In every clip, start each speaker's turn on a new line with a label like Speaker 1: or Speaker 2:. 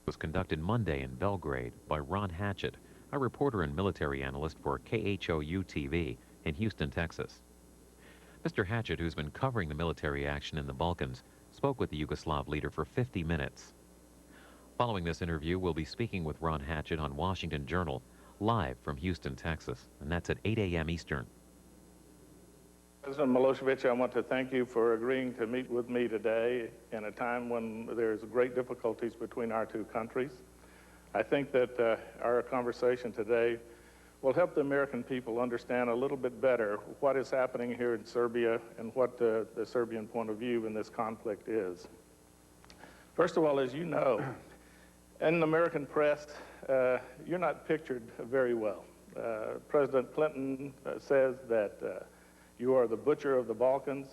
Speaker 1: Was conducted Monday in Belgrade by Ron Hatchett, a reporter and military analyst for KHOU-TV in Houston, Texas. Mr. Hatchett, who's been covering the military action in the Balkans, spoke with the Yugoslav leader for 50 minutes. Following this interview, we'll be speaking with Ron Hatchett on Washington Journal, live from Houston, Texas, and that's at 8 a.m. Eastern.
Speaker 2: President Milosevic, I want to thank you for agreeing to meet with me today in a time when there's great difficulties between our two countries. I think that our conversation today will help the American people understand a little bit better what is happening here in Serbia and what the Serbian point of view in this conflict is. First of all, as you know, in the American press, you're not pictured very well. President Clinton says that you are the butcher of the Balkans.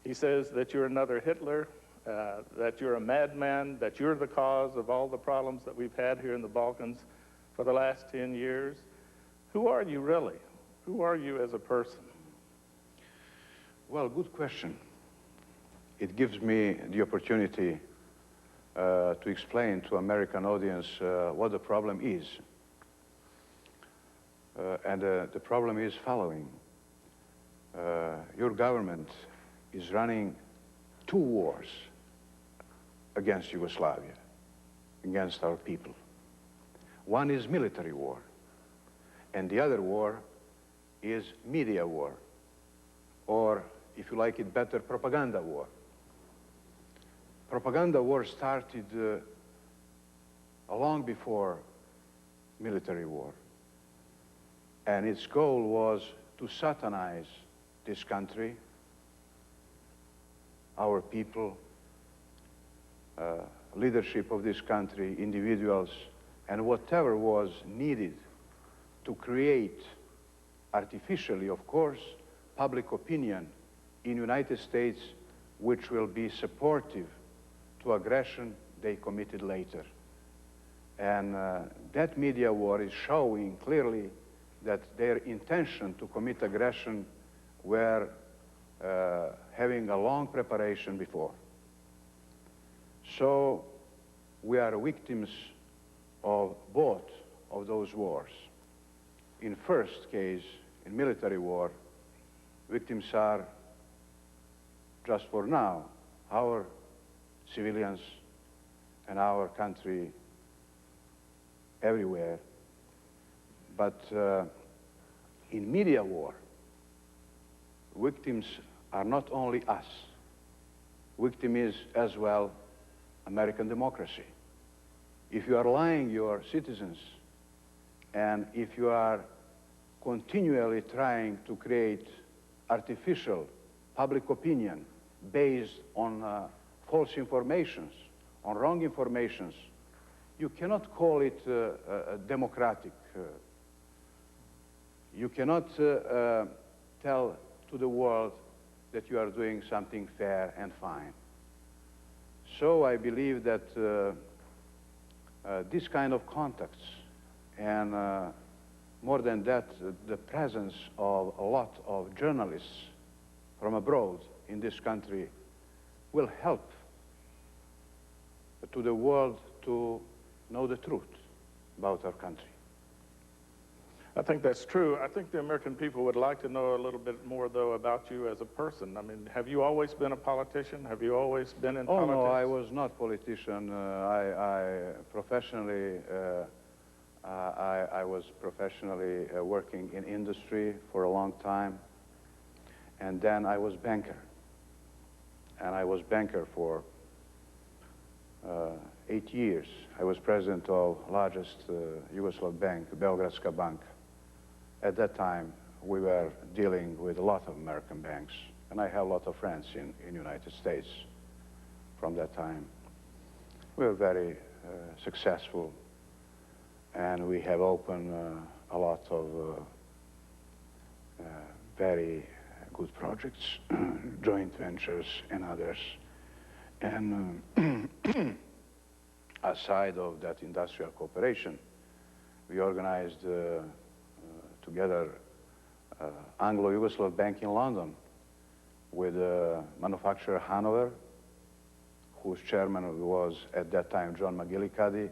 Speaker 2: He says that you're another Hitler, that you're a madman, that you're the cause of all the problems that we've had here in the Balkans for the last 10 years. Who are you really? Who are you as a person?
Speaker 3: Well, good question. It gives me the opportunity to explain to American audience what the problem is. And the problem is following. Your government is running two wars against Yugoslavia, against our people. One is military war, and the other war is media war, or, if you like it better, propaganda war. Propaganda war started long before military war, and its goal was to satanize this country, our people, leadership of this country, individuals, and whatever was needed to create, artificially, of course, public opinion in the United States which will be supportive to aggression they committed later. And that media war is showing clearly that their intention to commit aggression were having a long preparation before. So we are victims of both of those wars. In first case, in military war, victims are, just for now, our civilians and our country everywhere. But in media war, victims are not only us. Victim is as well American democracy. If you are lying your citizens, and if you are continually trying to create artificial public opinion based on false informations, on wrong informations, you cannot call it democratic. You cannot tell to the world that you are doing something fair and fine. So I believe that this kind of contacts and more than that, the presence of a lot of journalists from abroad in this country will help to the world to know the truth about our country.
Speaker 2: I think that's true. I think the American people would like to know a little bit more, though, about you as a person. I mean, have you always been a politician? Have you always been in politics?
Speaker 3: Oh, no, I was not politician. I was professionally working in industry for a long time, and then I was banker. And I was banker for 8 years. I was president of largest Yugoslav bank, Beogradska bank. At that time, we were dealing with a lot of American banks, and I have a lot of friends in the United States from that time. We were very successful, and we have opened a lot of very good projects, joint ventures and others. And aside of that industrial cooperation, we organized together Anglo-Yugoslav Bank in London with manufacturer Hanover, whose chairman was at that time John McGillicuddy,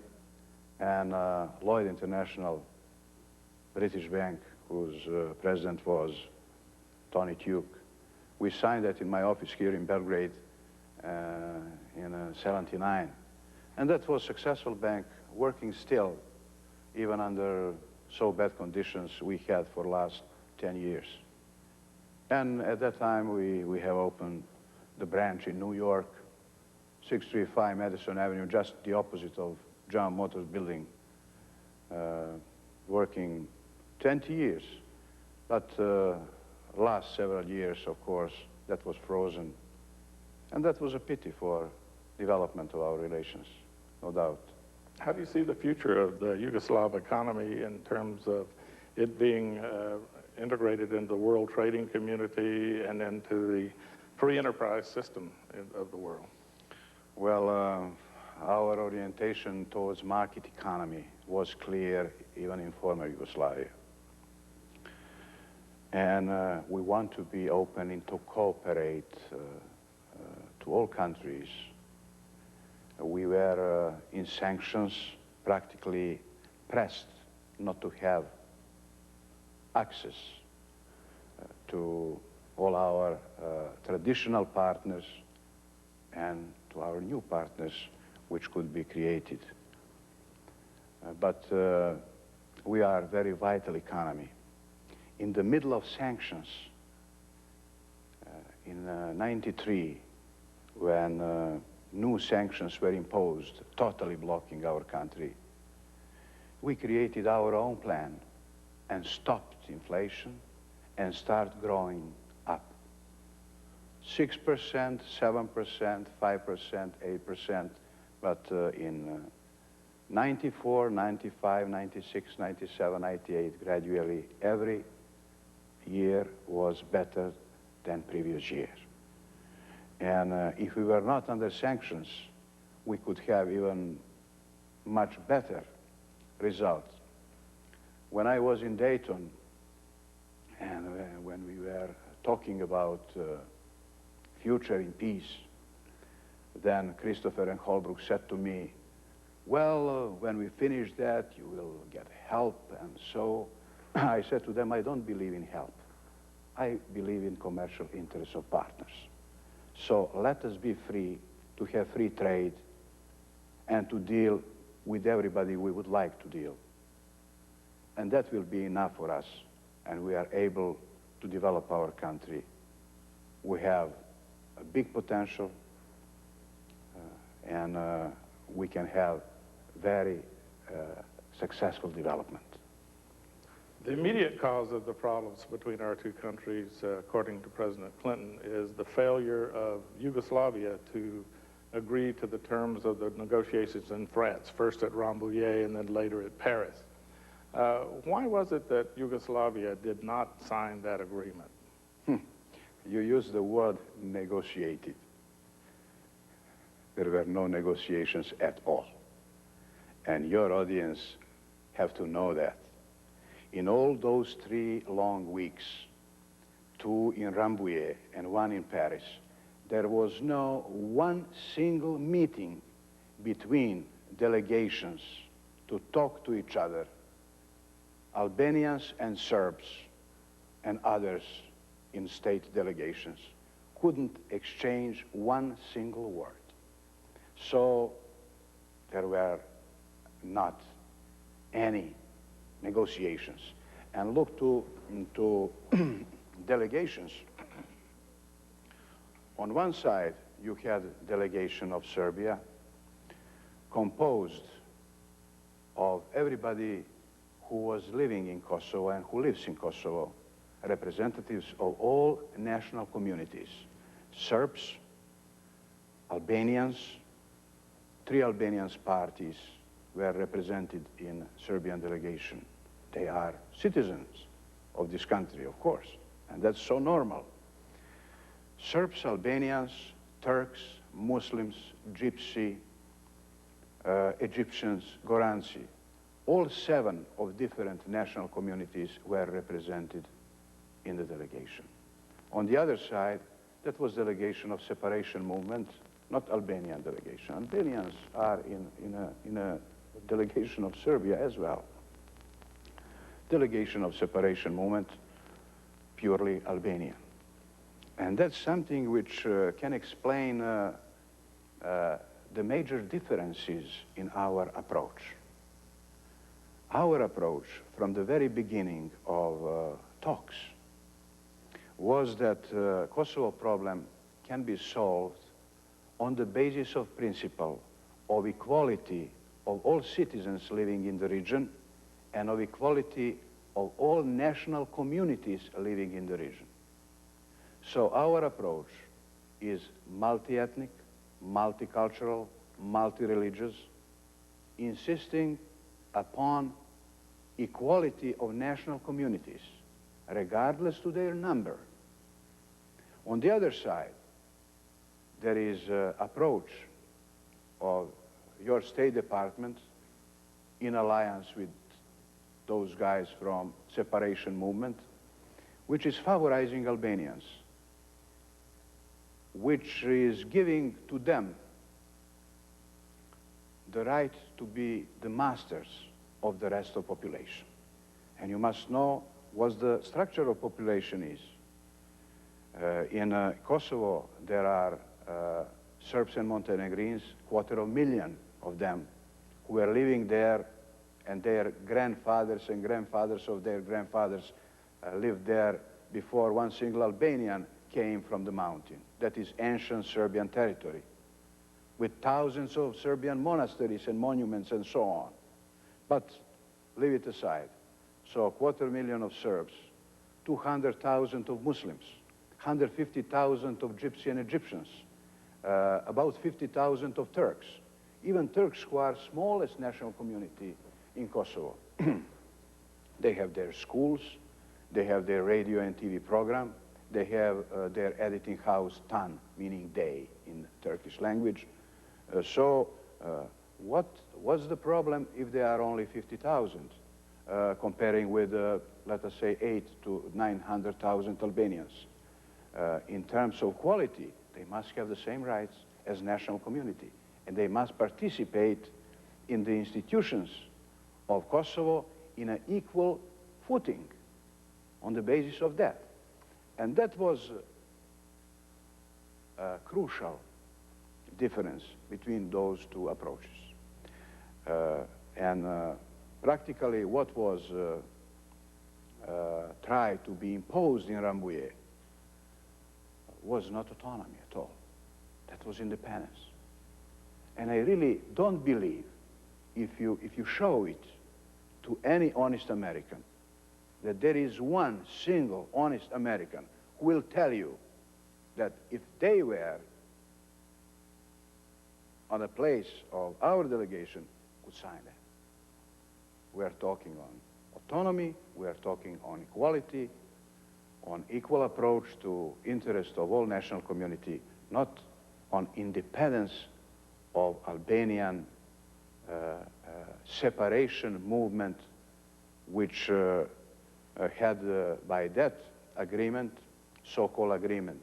Speaker 3: and Lloyd International, British Bank, whose president was Tony Tuke. We signed that in my office here in Belgrade in '79. And that was a successful bank, working still, even under so bad conditions we had for the last 10 years. And at that time, we have opened the branch in New York, 635 Madison Avenue, just the opposite of General Motors building, working 20 years. But last several years, of course, that was frozen. And that was a pity for development of our relations, no doubt.
Speaker 2: How do you see the future of the Yugoslav economy in terms of it being integrated into the world trading community and into the free enterprise system of the world?
Speaker 3: Well, our orientation towards market economy was clear even in former Yugoslavia. And we want to be open and to cooperate to all countries. We were in sanctions, practically pressed not to have access to all our traditional partners and to our new partners which could be created. But we are a very vital economy. In the middle of sanctions, in '93, when new sanctions were imposed, totally blocking our country, we created our own plan and stopped inflation and started growing up. 6%, 7%, 5%, 8%, but in 94, 95, 96, 97, 98, gradually every year was better than previous year. And if we were not under sanctions, we could have even much better results. When I was in Dayton, and when we were talking about future in peace, then Christopher and Holbrook said to me, well, when we finish that, you will get help. And so I said to them, I don't believe in help. I believe in commercial interests of partners. So let us be free to have free trade and to deal with everybody we would like to deal. And that will be enough for us, and we are able to develop our country. We have a big potential, and we can have very successful development.
Speaker 2: The immediate cause of the problems between our two countries, according to President Clinton, is the failure of Yugoslavia to agree to the terms of the negotiations in France, first at Rambouillet and then later at Paris. Why was it that Yugoslavia did not sign that agreement?
Speaker 3: You used the word negotiated. There were no negotiations at all. And your audience have to know that. In all those 3 long weeks, 2 in Rambouillet and 1 in Paris, there was no one single meeting between delegations to talk to each other, Albanians and Serbs and others in state delegations couldn't exchange one single word. So there were not any negotiations. And look to delegations. On one side, you had a delegation of Serbia composed of everybody who was living in Kosovo and who lives in Kosovo, representatives of all national communities, Serbs, Albanians. 3 Albanian parties were represented in Serbian delegation. They are citizens of this country, of course, and that's so normal. Serbs, Albanians, Turks, Muslims, Gypsy, Egyptians, Goranci, all 7 of different national communities were represented in the delegation. On the other side, that was delegation of separation movement, not Albanian delegation. Albanians are in a delegation of Serbia as well. Delegation of separation movement, purely Albanian. And that's something which can explain the major differences in our approach. Our approach from the very beginning of talks was that Kosovo problem can be solved on the basis of principle of equality of all citizens living in the region and of equality of all national communities living in the region. So our approach is multi-ethnic, multicultural, multi-religious, insisting upon equality of national communities, regardless to their number. On the other side, there is an approach of your State Department in alliance with those guys from separation movement, which is favorizing Albanians, which is giving to them the right to be the masters of the rest of population. And you must know what the structure of population is. In Kosovo, there are Serbs and Montenegrins, 250,000 of them, who are living there, and their grandfathers and grandfathers of their grandfathers lived there before one single Albanian came from the mountain. That is ancient Serbian territory, with thousands of Serbian monasteries and monuments and so on. But leave it aside. So 250,000 of Serbs, 200,000 of Muslims, 150,000 of Gypsy and Egyptians, about 50,000 of Turks, even Turks who are smallest national community in Kosovo. They have their schools, they have their radio and TV program, they have their editing house, tan, meaning day in Turkish language. What's the problem if there are only 50,000, comparing with, let us say, 800,000 to 900,000 Albanians? In terms of quality, they must have the same rights as national community, and they must participate in the institutions of Kosovo in an equal footing on the basis of that. And that was a crucial difference between those two approaches. Practically what was tried to be imposed in Rambouillet was not autonomy at all. That was independence. And I really don't believe, if you show it to any honest American, that there is one single honest American who will tell you that if they were on a place of our delegation, could sign that. We are talking on autonomy, we are talking on equality, on equal approach to interest of all national community, not on independence of Albanian separation movement, which had by that agreement, so-called agreement,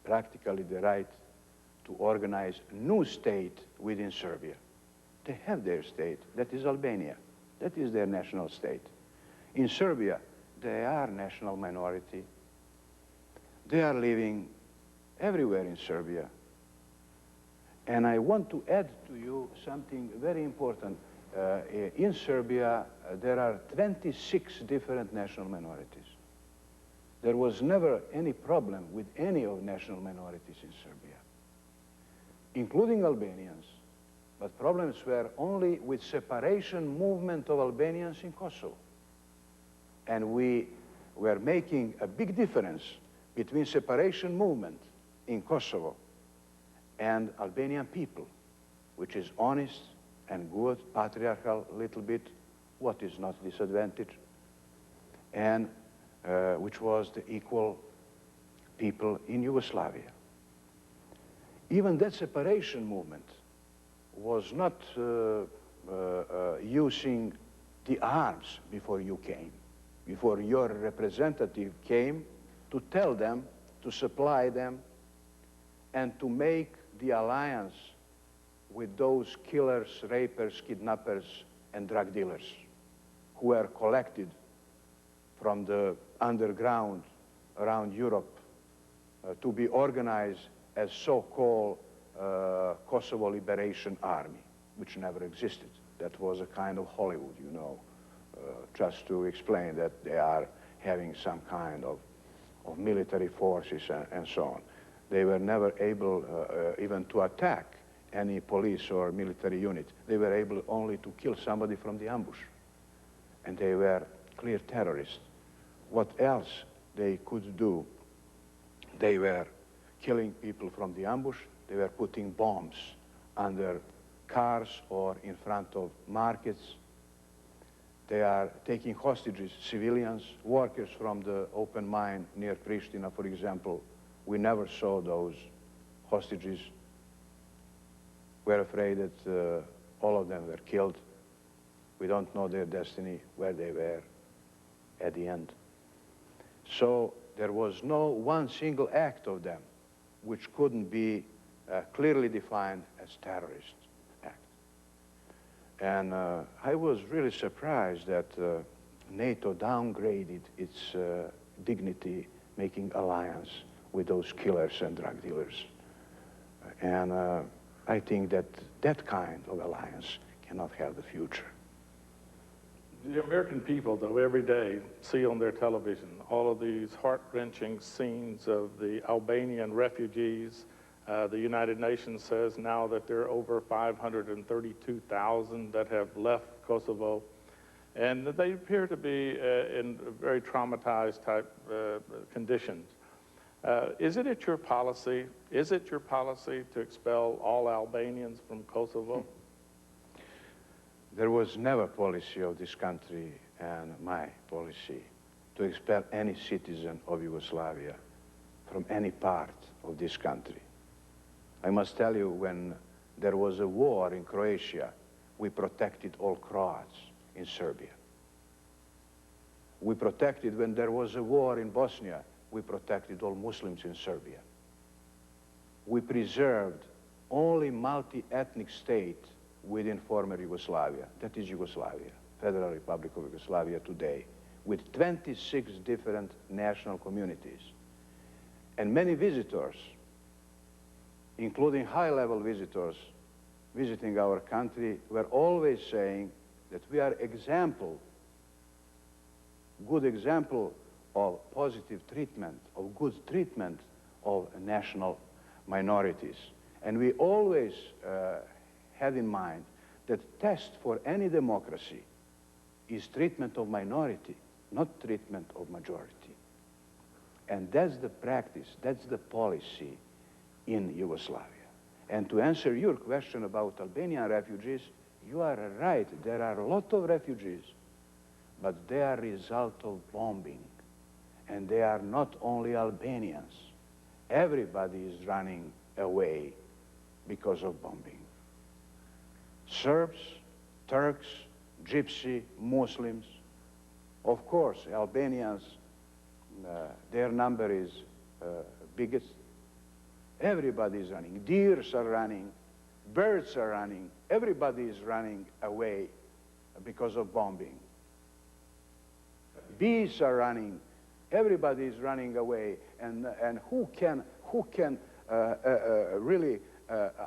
Speaker 3: practically the right to organize a new state within Serbia. They have their state, that is Albania. That is their national state. In Serbia, they are national minority. They are living everywhere in Serbia. And I want to add to you something very important. In Serbia, there are 26 different national minorities. There was never any problem with any of national minorities in Serbia, including Albanians, but problems were only with separation movement of Albanians in Kosovo. And we were making a big difference between separation movement in Kosovo and Albanian people, which is honest and good, patriarchal a little bit, what is not disadvantage, and which was the equal people in Yugoslavia. Even that separation movement was not using the arms before you came, before your representative came to tell them, to supply them, and to make the alliance with those killers, rapers, kidnappers, and drug dealers who were collected from the underground around Europe to be organized as so-called Kosovo Liberation Army, which never existed. That was a kind of Hollywood, you know, just to explain that they are having some kind of military forces and so on. They were never able even to attack any police or military unit. They were able only to kill somebody from the ambush. And they were clear terrorists. What else they could do? They were killing people from the ambush. They were putting bombs under cars or in front of markets. They are taking hostages, civilians, workers from the open mine near Pristina, for example. We never saw those hostages. We're afraid that all of them were killed. We don't know their destiny, where they were at the end. So there was no one single act of them which couldn't be clearly defined as terrorist act. And I was really surprised that NATO downgraded its dignity, making alliance with those killers and drug dealers. And I think that that kind of alliance cannot have the future.
Speaker 2: The American people, though, every day see on their television all of these heart-wrenching scenes of the Albanian refugees. The United Nations says now that there are over 532,000 that have left Kosovo, and they appear to be in very traumatized type conditions. Is it your policy to expel all Albanians from Kosovo?
Speaker 3: There was never policy of this country and my policy to expel any citizen of Yugoslavia from any part of this country. I must tell you, when there was a war in Croatia, we protected all Croats in Serbia. We protected, when there was a war in Bosnia, we protected all Muslims in Serbia. We preserved only multi-ethnic state within former Yugoslavia. That is Yugoslavia, Federal Republic of Yugoslavia today, with 26 different national communities. And many visitors, including high-level visitors visiting our country, were always saying that we are good example of positive treatment, of good treatment of national minorities. And we always had in mind that test for any democracy is treatment of minority, not treatment of majority. And that's the practice, that's the policy in Yugoslavia. And to answer your question about Albanian refugees, you are right, there are a lot of refugees, but they are a result of bombing. And they are not only Albanians. Everybody is running away because of bombing. Serbs, Turks, Gypsy, Muslims. Of course, Albanians, their number is biggest. Everybody is running. Deers are running. Birds are running. Everybody is running away because of bombing. Bees are running. Everybody is running away. And who can really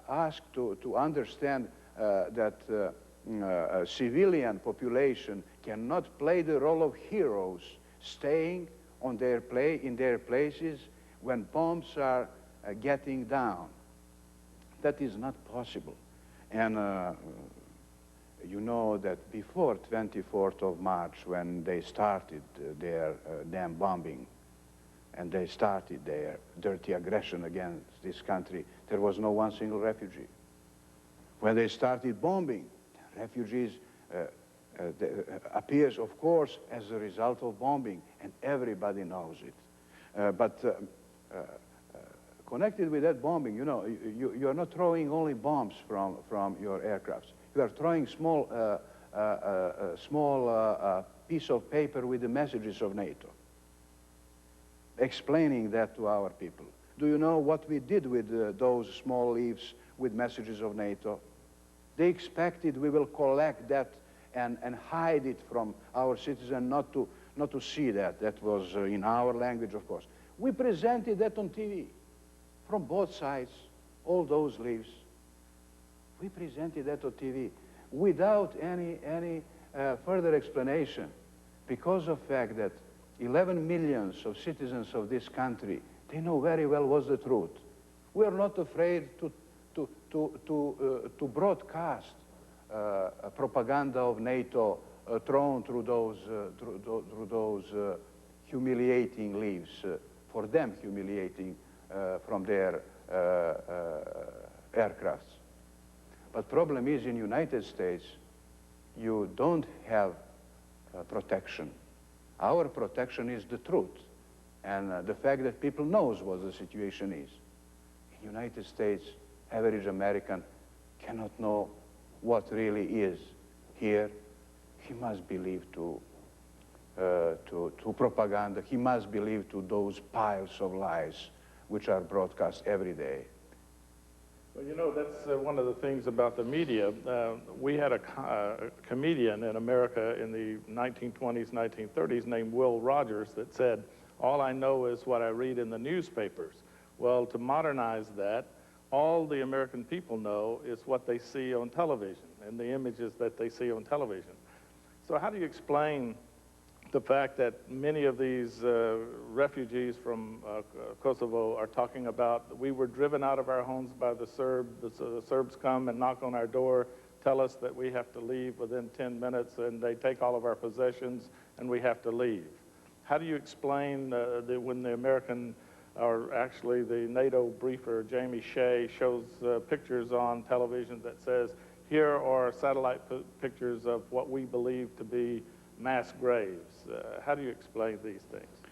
Speaker 3: ask to understand that a civilian population cannot play the role of heroes, staying on in their places when bombs are getting down? That is not possible. And you know that before 24th of March, when they started their damn bombing, and they started their dirty aggression against this country, there was no one single refugee. When they started bombing, refugees appears, of course, as a result of bombing, and everybody knows it. But connected with that bombing, you know, you are not throwing only bombs from your aircrafts. You are throwing small piece of paper with the messages of NATO, explaining that to our people. Do you know what we did with those small leaves with messages of NATO? They expected we will collect that and hide it from our citizens, not to see that. That was in our language, of course. We presented that on TV from both sides, all those leaves. We presented that on TV without any further explanation, because of the fact that 11 million of citizens of this country, they know very well what's the truth. We are not afraid to broadcast propaganda of NATO thrown through those humiliating leaves, for them humiliating from their aircrafts. But problem is, in United States, you don't have protection. Our protection is the truth, and the fact that people knows what the situation is. In United States, average American cannot know what really is here. He must believe to propaganda. He must believe to those piles of lies which are broadcast every day.
Speaker 2: Well, you know, that's one of the things about the media. We had a comedian in America in the 1920s, 1930s named Will Rogers that said, "All I know is what I read in the newspapers." Well, to modernize that, all the American people know is what they see on television and the images that they see on television. So how do you explain the fact that many of these refugees from Kosovo are talking about, we were driven out of our homes by the Serbs. The Serbs come and knock on our door, tell us that we have to leave within 10 minutes, and they take all of our possessions, and we have to leave. How do you explain when the American, or actually the NATO briefer, Jamie Shea, shows pictures on television that says, here are satellite pictures of what we believe to be mass graves? How do you explain these things?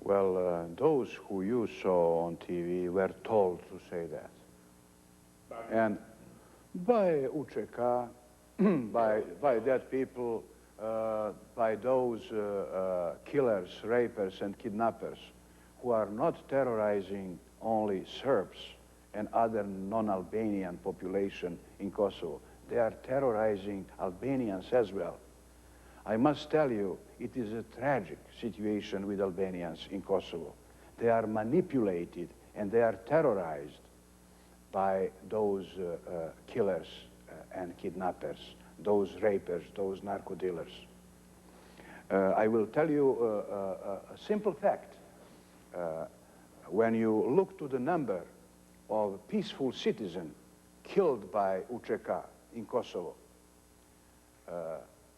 Speaker 3: Well, those who you saw on TV were told to say that. And by UČK, by that people, by those killers, rapers, and kidnappers, who are not terrorizing only Serbs and other non-Albanian population in Kosovo. They are terrorizing Albanians as well. I must tell you, it is a tragic situation with Albanians in Kosovo. They are manipulated and they are terrorized by those killers and kidnappers, those rapers, those narco dealers. I will tell you a simple fact. When you look to the number of peaceful citizens killed by UČK in Kosovo,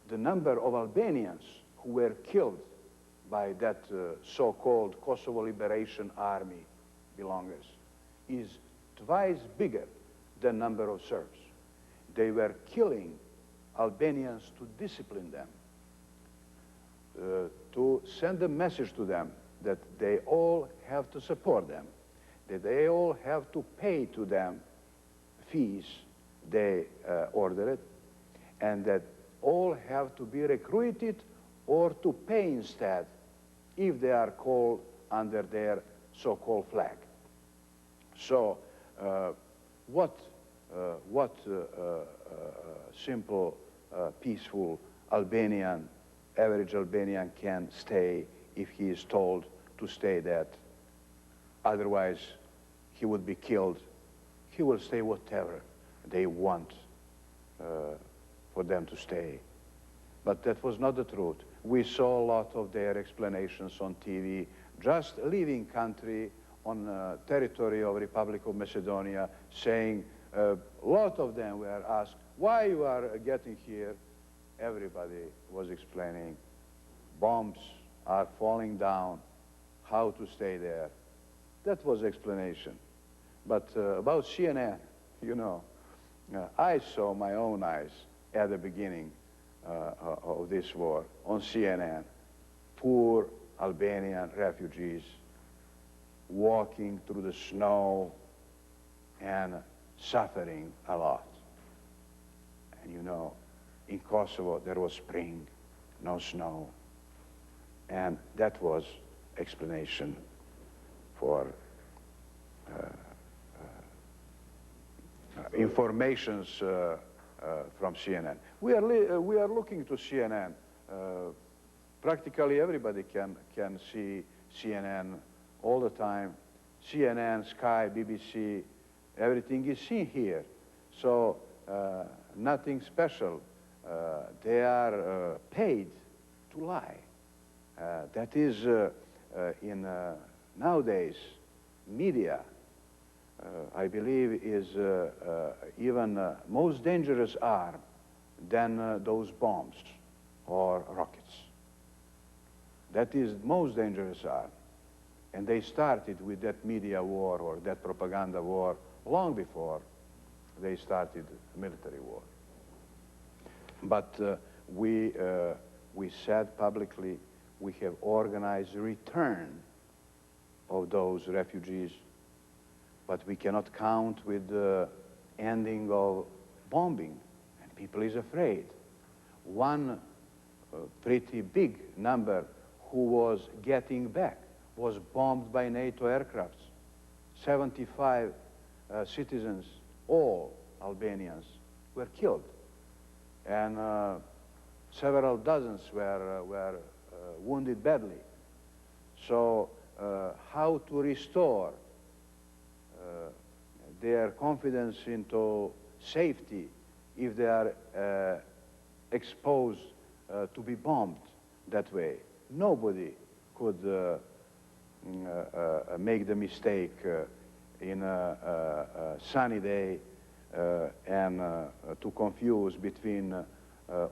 Speaker 3: the number of Albanians who were killed by that so-called Kosovo Liberation Army belongers is twice bigger than number of Serbs. They were killing Albanians to discipline them, to send a message to them that they all have to support them, that they all have to pay to them fees they ordered, and that all have to be recruited or to pay instead if they are called under their so-called flag. So what simple, peaceful Albanian, average Albanian can stay if he is told to stay that? Otherwise, he would be killed. He will stay whatever they want for them to stay. But that was not the truth. We saw a lot of their explanations on TV, just leaving country on territory of Republic of Macedonia, saying, a lot of them were asked, why you are getting here? Everybody was explaining, bombs are falling down, how to stay there. That was explanation. But about CNN, you know, I saw my own eyes at the beginning of this war on CNN. Poor Albanian refugees walking through the snow and suffering a lot. And you know, in Kosovo there was spring, no snow. And that was explanation for informations from CNN. We are looking to CNN. Practically everybody can see CNN all the time. CNN, Sky, BBC, everything is seen here. So nothing special. They are paid to lie. That is in nowadays media, I believe, is even most dangerous arm than those bombs or rockets. That is most dangerous arm. And they started with that media war or that propaganda war long before they started military war. But we said publicly we have organized return of those refugees, but we cannot count with the ending of bombing, and people is afraid. One pretty big number who was getting back was bombed by NATO aircrafts. 75 citizens, all Albanians, were killed, and several dozens were wounded badly. So how to restore their confidence into safety if they are exposed to be bombed that way? Nobody could make the mistake in a sunny day and to confuse between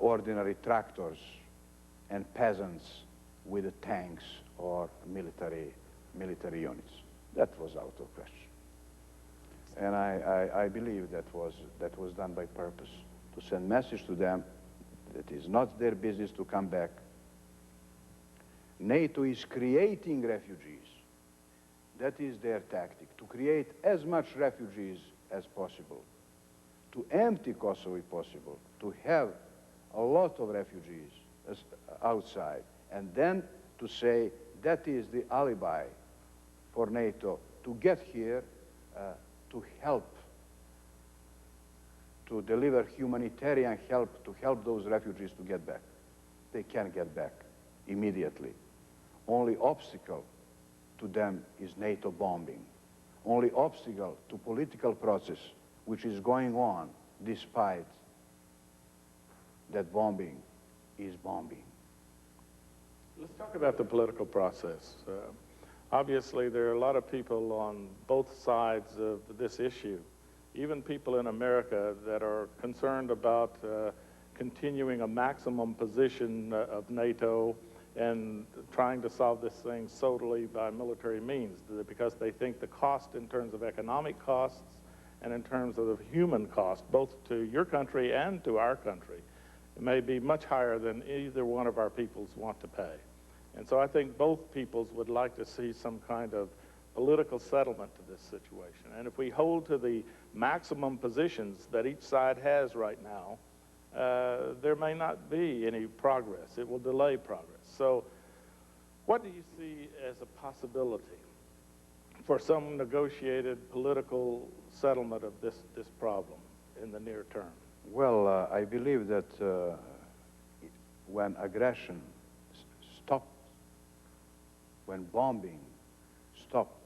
Speaker 3: ordinary tractors and peasants with tanks or military units. That was out of question. And I believe that was done by purpose, to send message to them that it is not their business to come back. NATO is creating refugees. That is their tactic, to create as much refugees as possible, to empty Kosovo if possible, to have a lot of refugees outside, and then to say that is the alibi for NATO to get here to help, to deliver humanitarian help, to help those refugees to get back. They can't get back immediately. Only obstacle to them is NATO bombing. Only obstacle to political process which is going on despite that bombing is bombing.
Speaker 2: Let's talk about the political process. Obviously, there are a lot of people on both sides of this issue, even people in America that are concerned about continuing a maximum position of NATO and trying to solve this thing solely by military means, because they think the cost in terms of economic costs and in terms of the human cost, both to your country and to our country, it may be much higher than either one of our peoples want to pay. And so I think both peoples would like to see some kind of political settlement to this situation. And if we hold to the maximum positions that each side has right now, there may not be any progress. It will delay progress. So what do you see as a possibility for some negotiated political settlement of this problem in the near term?
Speaker 3: Well, I believe that when aggression stopped, when bombing stopped,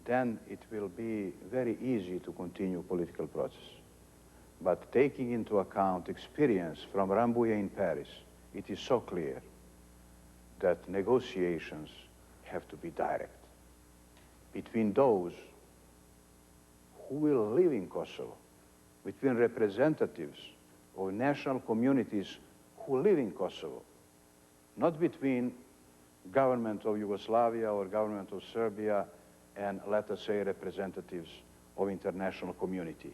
Speaker 3: then it will be very easy to continue political process. But taking into account experience from Rambouillet in Paris, it is so clear that negotiations have to be direct between those who will live in Kosovo, between representatives of national communities who live in Kosovo, not between government of Yugoslavia or government of Serbia and, let us say, representatives of international community.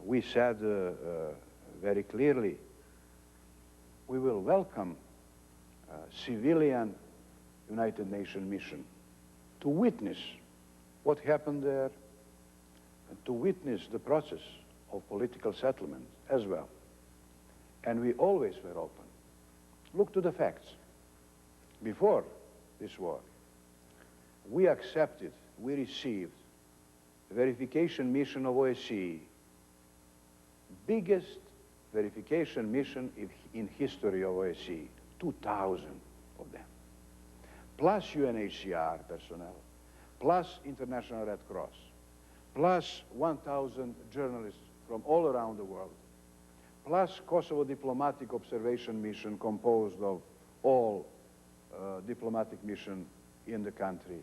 Speaker 3: We said very clearly, we will welcome civilian United Nations mission to witness what happened there, and to witness the process of political settlement as well. And we always were open. Look to the facts. Before this war, we accepted, we received the verification mission of OSCE, biggest verification mission in history of OSCE, 2,000 of them, plus UNHCR personnel, plus International Red Cross, plus 1,000 journalists from all around the world, plus Kosovo diplomatic observation mission composed of all diplomatic mission in the country.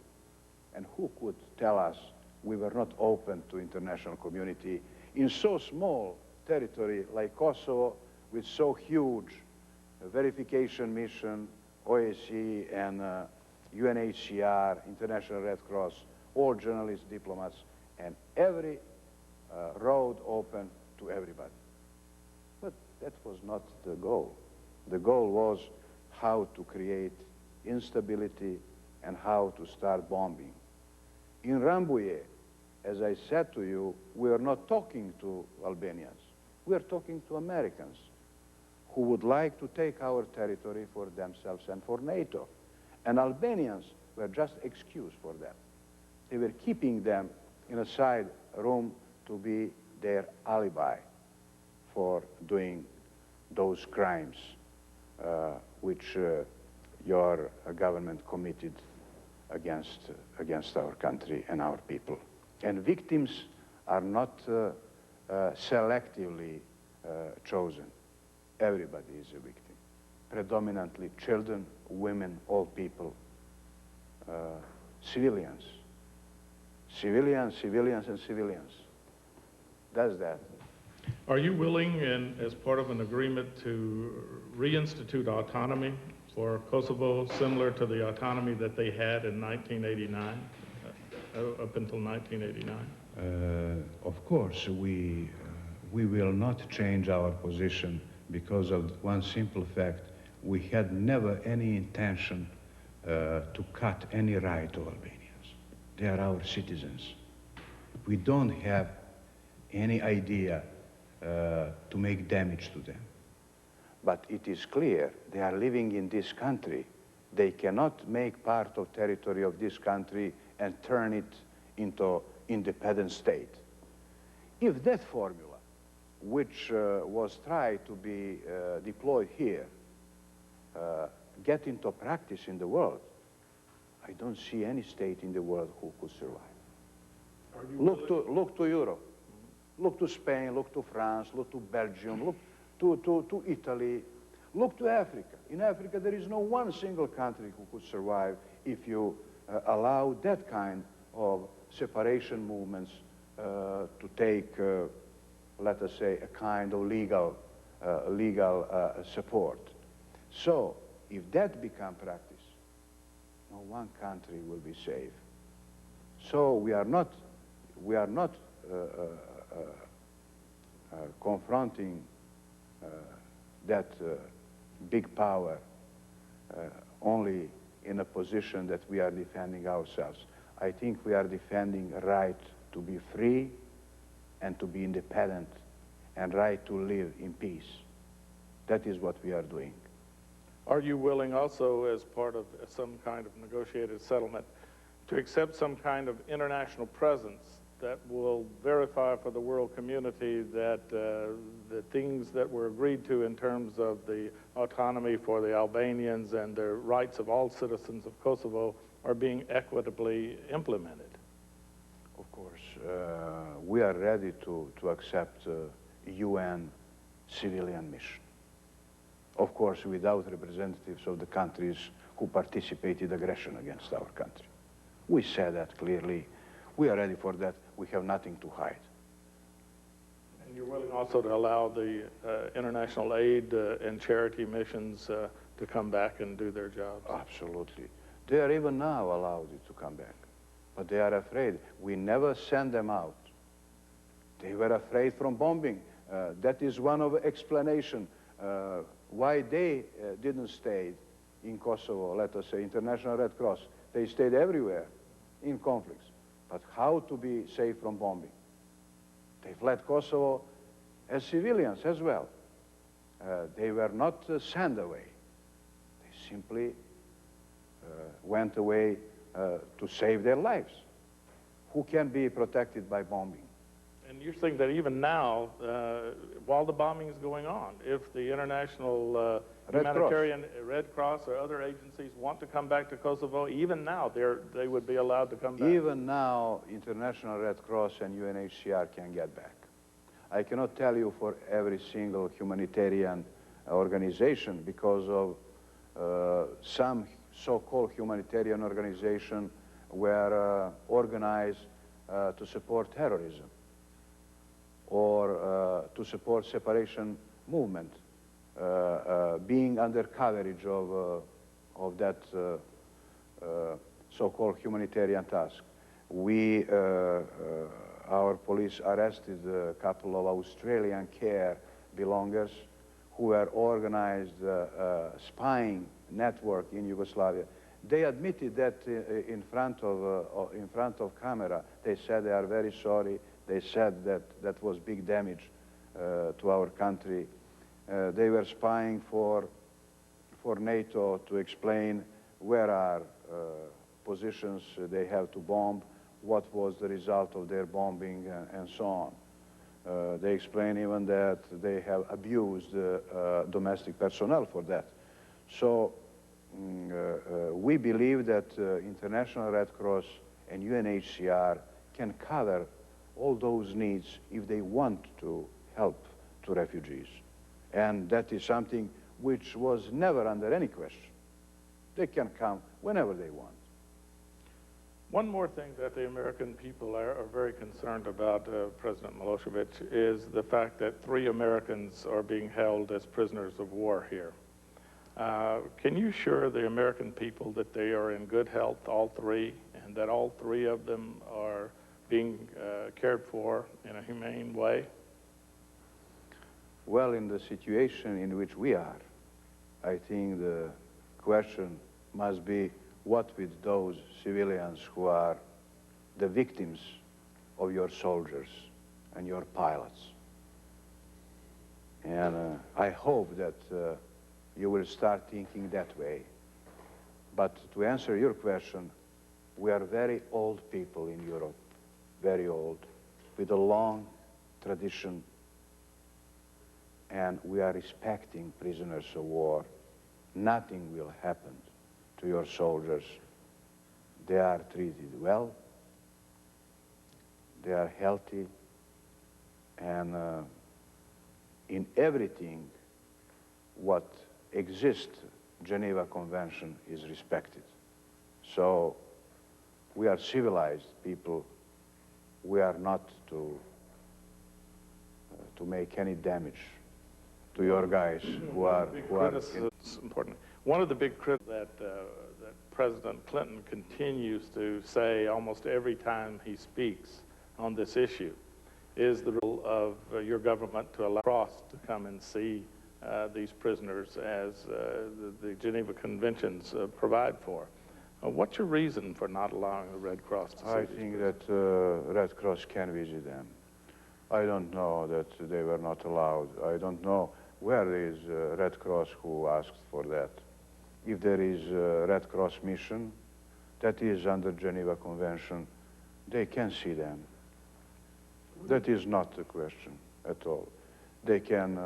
Speaker 3: And who could tell us we were not open to international community in so small territory like Kosovo with so huge verification mission, OSCE and UNHCR, International Red Cross, all journalists, diplomats, and every road open to everybody. But that was not the goal. The goal was how to create instability and how to start bombing. In Rambouillet, as I said to you, we are not talking to Albanians. We are talking to Americans who would like to take our territory for themselves and for NATO. And Albanians were just excuse for that. They were keeping them in a side room to be their alibi for doing those crimes which your government committed against our country and our people. And victims are not selectively chosen. Everybody is a victim. Predominantly children, women, old people, civilians. Civilians, civilians, and civilians. That's that.
Speaker 2: Are you willing, and as part of an agreement, to reinstitute autonomy for Kosovo, similar to the autonomy that they had in 1989, up until 1989?
Speaker 3: Of course, we will not change our position because of one simple fact. We had never any intention to cut any right to Albanians. They are our citizens. We don't have any idea to make damage to them. But it is clear they are living in this country. They cannot make part of territory of this country and turn it into independent state. If that formula, which was tried to be deployed here, get into practice in the world, I don't see any state in the world who could survive. Look to Europe. Look to Spain, look to France, look to Belgium, look to Italy, look to Africa. In Africa, there is no one single country who could survive if you allow that kind of separation movements to take, let us say, a kind of legal support. So, if that becomes practice, no one country will be safe. So we are not confronting that big power only in a position that we are defending ourselves. I think we are defending a right to be free and to be independent and right to live in peace. That is what we are doing.
Speaker 2: Are you willing also, as part of some kind of negotiated settlement, to accept some kind of international presence that will verify for the world community that the things that were agreed to in terms of the autonomy for the Albanians and the rights of all citizens of Kosovo are being equitably implemented?
Speaker 3: Of course, we are ready to accept UN civilian mission. Of course, without representatives of the countries who participated aggression against our country. We said that clearly. We are ready for that. We have nothing to hide.
Speaker 2: And you're willing also to allow the international aid and charity missions to come back and do their jobs?
Speaker 3: Absolutely. They are even now allowed to come back. But they are afraid. We never send them out. They were afraid from bombing. That is one of the explanations why they didn't stay in Kosovo, let us say, International Red Cross. They stayed everywhere in conflicts. But how to be safe from bombing? They fled Kosovo as civilians as well. They were not sent away. They simply went away to save their lives, who can be protected by bombing.
Speaker 2: And you're saying that even now, while the bombing is going on, if the international humanitarian Red Cross or other agencies want to come back to Kosovo, even now they would be allowed to come back?
Speaker 3: Even now, International Red Cross and UNHCR can get back. I cannot tell you for every single humanitarian organization, because of some so-called humanitarian organizations were organized to support terrorism or to support separation movement, being under coverage of that so-called humanitarian task. Our police arrested a couple of Australian care belongers who were organized spying network in Yugoslavia. They admitted that in front of camera. They said they are very sorry. They said that that was big damage to our country. They were spying for NATO to explain where are positions they have to bomb, what was the result of their bombing, and so on. They explain even that they have abused domestic personnel for that. So we believe that International Red Cross and UNHCR can cover all those needs if they want to help to refugees. And that is something which was never under any question. They can come whenever they want.
Speaker 2: One more thing that the American people are very concerned about, President Milosevic, is the fact that 3 Americans are being held as prisoners of war here. Can you assure the American people that they are in good health, all 3, and that all 3 of them are being cared for in a humane way?
Speaker 3: Well, in the situation in which we are, I think the question must be, what with those civilians who are the victims of your soldiers and your pilots? And I hope that you will start thinking that way. But to answer your question, we are very old people in Europe, very old, with a long tradition, and we are respecting prisoners of war. Nothing will happen to your soldiers. They are treated well, they are healthy, and in everything what exists, Geneva Convention is respected. So we are civilized people. We are not to make any damage to your guys who are
Speaker 2: It's important. One of the big criticisms that President Clinton continues to say almost every time he speaks on this issue is the role of your government to allow the Cross to come and see these prisoners as the Geneva Conventions provide for. What's your reason for not allowing the Red Cross to see
Speaker 3: I
Speaker 2: these
Speaker 3: think
Speaker 2: prisoners?
Speaker 3: that Red Cross can visit them. I don't know that they were not allowed. I don't know where is Red Cross who asked for that. If there is a Red Cross mission that is under Geneva Convention, they can see them. That is not the question at all. They can,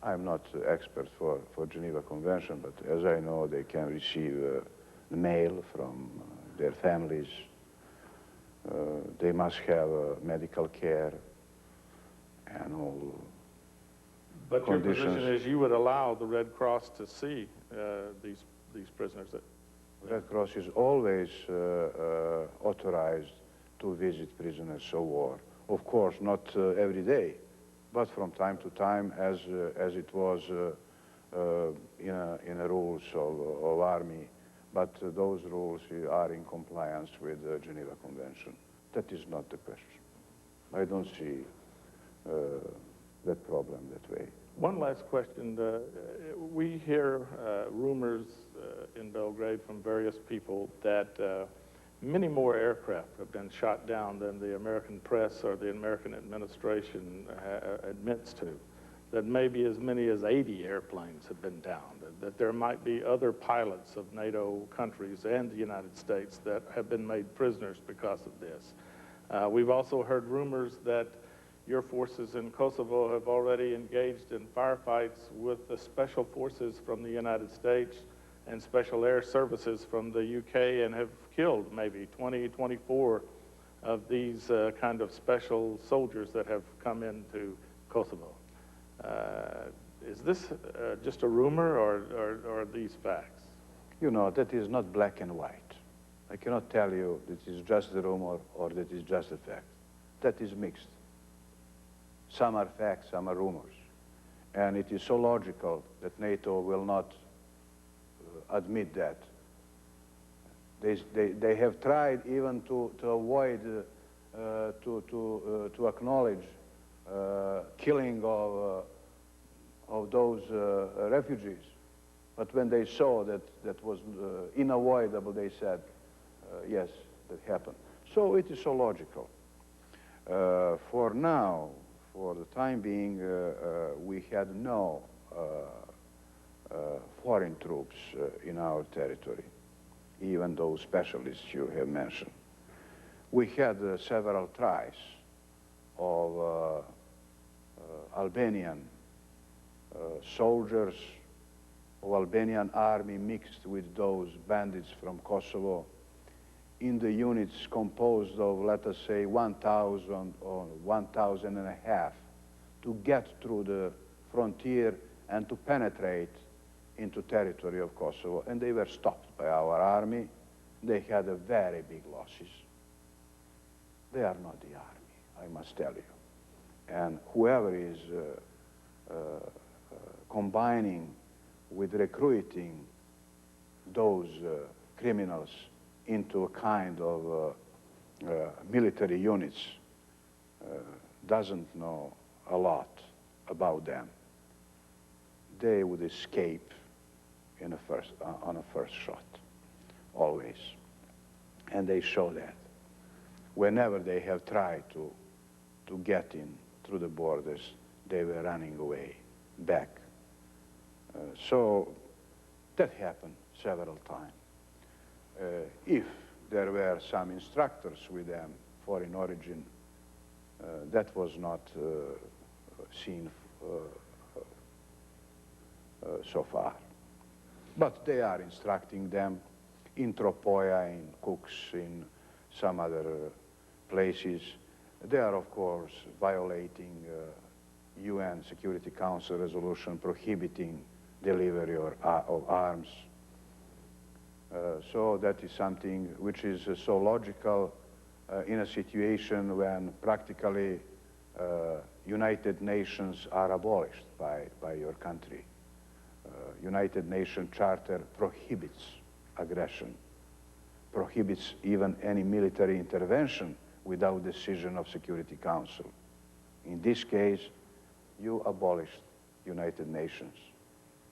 Speaker 3: I'm not expert for Geneva Convention, but as I know, they can receive mail from their families. They must have medical care and all.
Speaker 2: But your position is you would allow the Red Cross to see these prisoners?
Speaker 3: Red Cross is always authorized to visit prisoners of war. Of course, not every day, but from time to time, as it was in the rules of army. But those rules are in compliance with the Geneva Convention. That is not the question. I don't see that problem that way.
Speaker 2: One last question. We hear rumors in Belgrade from various people that many more aircraft have been shot down than the American press or the American administration admits to. that maybe as many as 80 airplanes have been downed, that there might be other pilots of NATO countries and the United States that have been made prisoners because of this. We've also heard rumors that your forces in Kosovo have already engaged in firefights with the special forces from the United States and special air services from the UK and have killed maybe 20, 24 of these kind of special soldiers that have come into Kosovo. Is this just a rumor or are these facts?
Speaker 3: You know, that is not black and white. I cannot tell you that is just a rumor or that is just a fact. That is mixed. Some are facts, some are rumors. And it is so logical that NATO will not admit that. They have tried even to avoid, to acknowledge killing of those refugees. But when they saw that that was unavoidable, they said, yes, that happened. So it is so logical. For now, for the time being, we had no foreign troops in our territory, even those specialists you have mentioned. We had several tries of Albanian soldiers, of Albanian army mixed with those bandits from Kosovo in the units composed of, let us say, 1,000 or 1,500 to get through the frontier and to penetrate into territory of Kosovo. And they were stopped by our army. They had a very big losses. They are not the army, I must tell you. And whoever is combining with recruiting those criminals into a kind of military units doesn't know a lot about them. They would escape in on a first shot, always. And they show that. Whenever they have tried to get in through the borders, they were running away, back. So that happened several times. If there were some instructors with them, foreign origin, that was not seen so far. But they are instructing them in Tropoja, in Cooks, in some other places. They are, of course, violating UN Security Council resolution prohibiting delivery of arms. So that is something which is so logical in a situation when practically United Nations are abolished by your country. United Nations Charter prohibits aggression, prohibits even any military intervention without decision of Security Council. In this case, you abolished United Nations.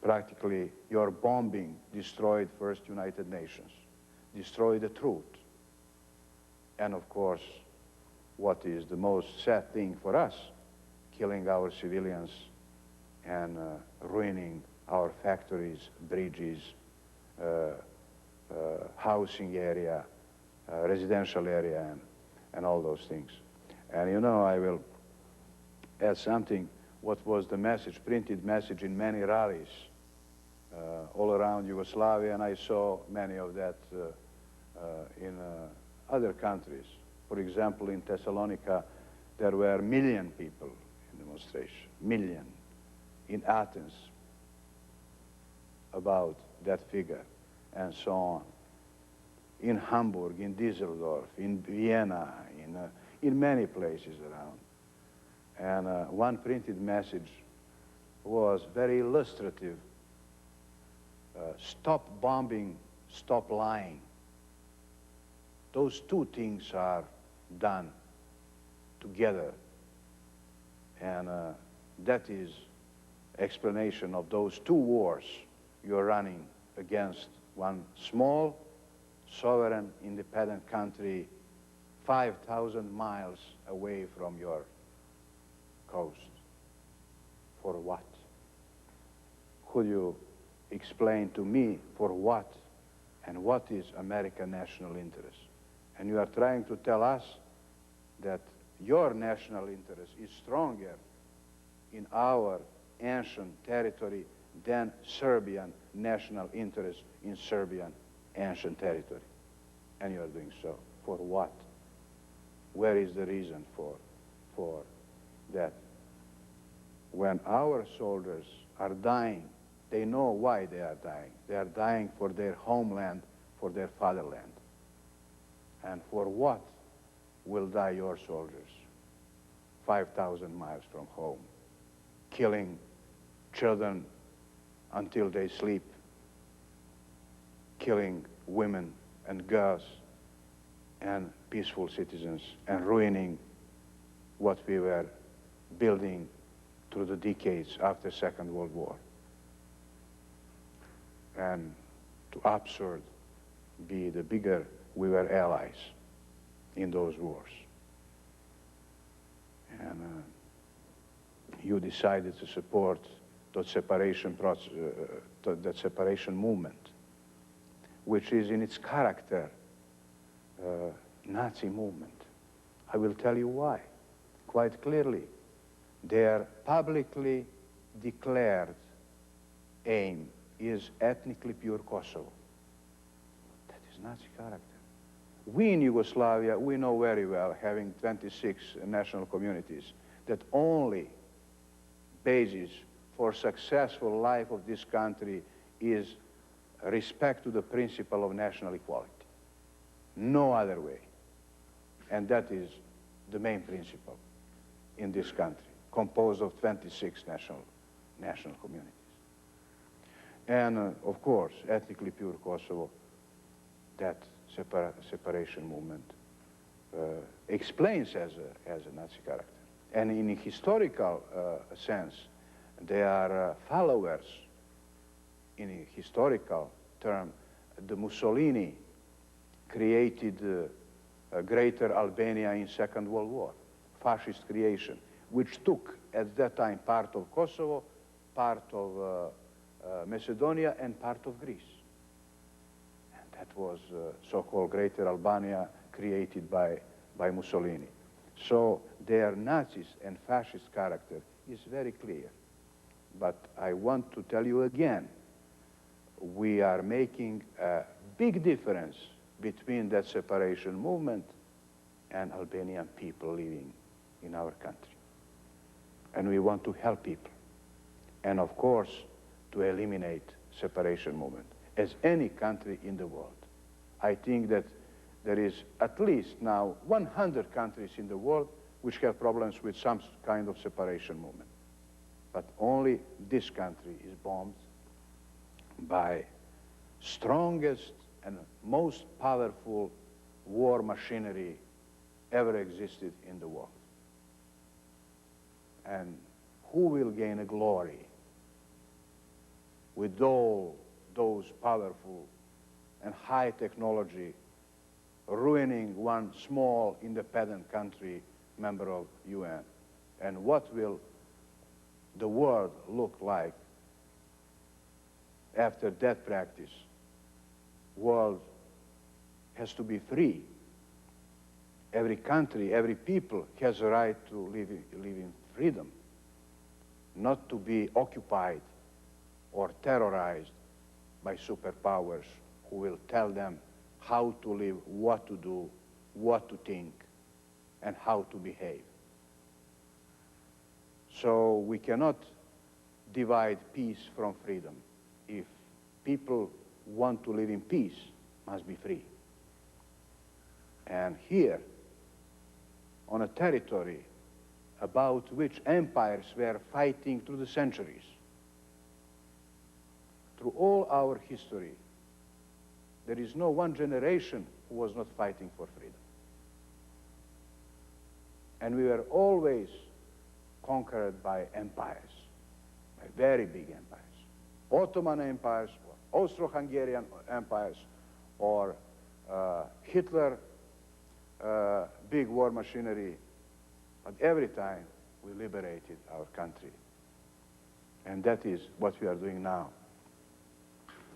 Speaker 3: Practically, your bombing destroyed first United Nations, destroyed the truth. And of course, what is the most sad thing for us, killing our civilians and ruining our factories, bridges, housing area, residential area, and all those things. And you know, I will add something. What was the message, printed message in many rallies all around Yugoslavia, and I saw many of that in other countries. For example, in Thessalonica, there were 1 million people in demonstration, 1 million. In Athens, about that figure, and so on. In Hamburg, in Düsseldorf, in Vienna, in many places around. And one printed message was very illustrative. Stop bombing, stop lying. Those two things are done together. And that is explanation of those two wars you're running against one small, sovereign, independent country 5,000 miles away from your coast. for what? Could you explain to me for what and what is American national interest? And you are trying to tell us that your national interest is stronger in our ancient territory than Serbian national interest in Serbian ancient territory. And you are doing so. For what? Where is the reason for that? When our soldiers are dying, they know why they are dying. They are dying for their homeland, for their fatherland. And for what will die your soldiers? 5,000 miles from home, killing children until they sleep, killing women and girls and peaceful citizens, and ruining what we were building through the decades after Second World War. And to absurd be the bigger we were allies in those wars. And you decided to support that separation that separation movement, which is in its character Nazi movement. I will tell you why, quite clearly. Their publicly declared aim is ethnically pure Kosovo. That is Nazi character. We in Yugoslavia, we know very well, having 26 national communities, that only basis for successful life of this country is respect to the principle of national equality. No other way. And that is the main principle in this country, composed of 26 national communities. And of course, ethnically pure Kosovo, that separation movement explains as a Nazi character. And in a historical sense, they are followers, in a historical term. The Mussolini created Greater Albania in Second World War, fascist creation, which took at that time part of Kosovo, part of Macedonia, and part of Greece. And that was so-called Greater Albania created by Mussolini. So their Nazis and fascist character is very clear. But I want to tell you again, we are making a big difference between that separation movement and Albanian people living in our country. And we want to help people. And of course, to eliminate separation movement, as any country in the world. I think that there is at least now 100 countries in the world which have problems with some kind of separation movement. But only this country is bombed by strongest and most powerful war machinery ever existed in the world. And who will gain a glory with all those powerful and high technology ruining one small independent country, member of UN? And what will the world look like after that practice? World has to be free. Every country, every people has a right to live in freedom, not to be occupied or terrorized by superpowers who will tell them how to live, what to do, what to think, and how to behave. So we cannot divide peace from freedom. If people want to live in peace, must be free. And here, on a territory about which empires were fighting through the centuries, through all our history, there is no one generation who was not fighting for freedom. And we were always conquered by empires, by very big empires. Ottoman empires, or Austro-Hungarian empires, or Hitler, big war machinery. But every time we liberated our country And that is what we are doing now.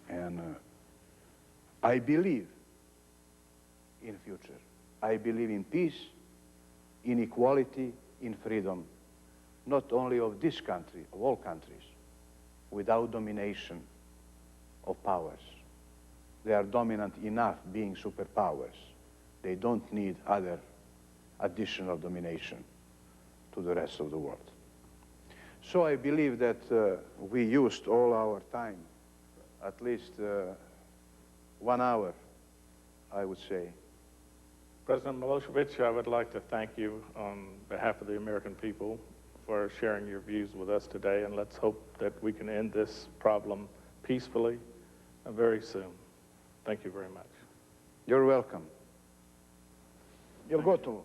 Speaker 3: And I believe in future. I believe in peace, in equality, in freedom, not only of this country, of all countries, without domination of powers. They are dominant enough being superpowers. They don't need other additional domination to the rest of the world. So I believe that we used all our time, at least 1 hour, I would say.
Speaker 2: President Milosevic, I would like to thank you on behalf of the American people for sharing your views with us today, and let's hope that we can end this problem peacefully very soon. Thank you very much.
Speaker 3: You're welcome. You'll go to.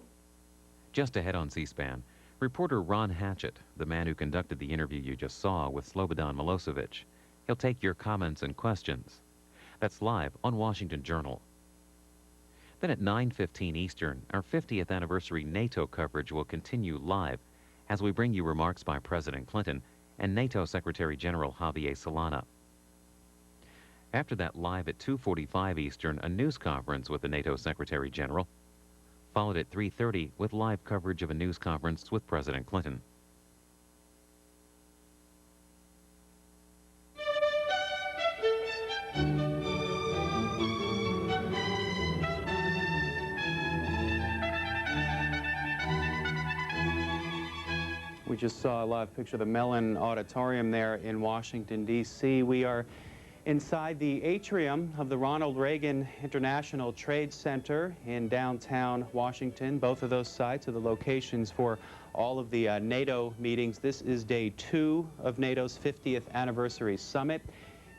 Speaker 1: Just ahead on C-SPAN, reporter Ron Hatchett, the man who conducted the interview you just saw with Slobodan Milosevic. He'll take your comments and questions. That's live on Washington Journal. Then at 9:15 Eastern, our 50th anniversary NATO coverage will continue live as we bring you remarks by President Clinton and NATO Secretary General Javier Solana. After that, live at 2:45 Eastern, a news conference with the NATO Secretary General, followed at 3:30 with live coverage of a news conference with President Clinton.
Speaker 4: We just saw a live picture of the Mellon Auditorium there in Washington, D.C. We are inside the atrium of the Ronald Reagan International Trade Center in downtown Washington. Both of those sites are the locations for all of the NATO meetings. This is day 2 of NATO's 50th anniversary summit.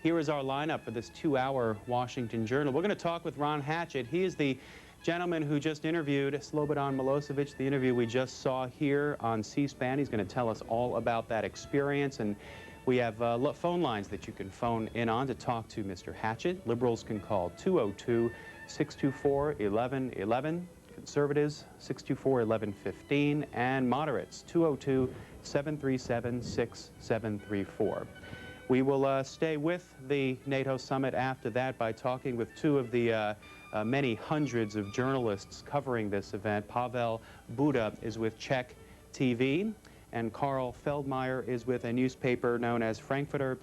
Speaker 4: Here is our lineup for this 2-hour Washington Journal. We're going to talk with Ron Hatchett. He is the gentleman who just interviewed Slobodan Milosevic, the interview we just saw here on C-SPAN. He's going to tell us all about that experience, and we have phone lines that you can phone in on to talk to Mr. Hatchett. Liberals can call 202-624-1111, conservatives 624-1115, and moderates 202-737-6734. We will stay with the NATO summit after that by talking with 2 of the many hundreds of journalists covering this event. Pavel Buda is with Czech TV, and Karl Feldmayer is with a newspaper known as Frankfurter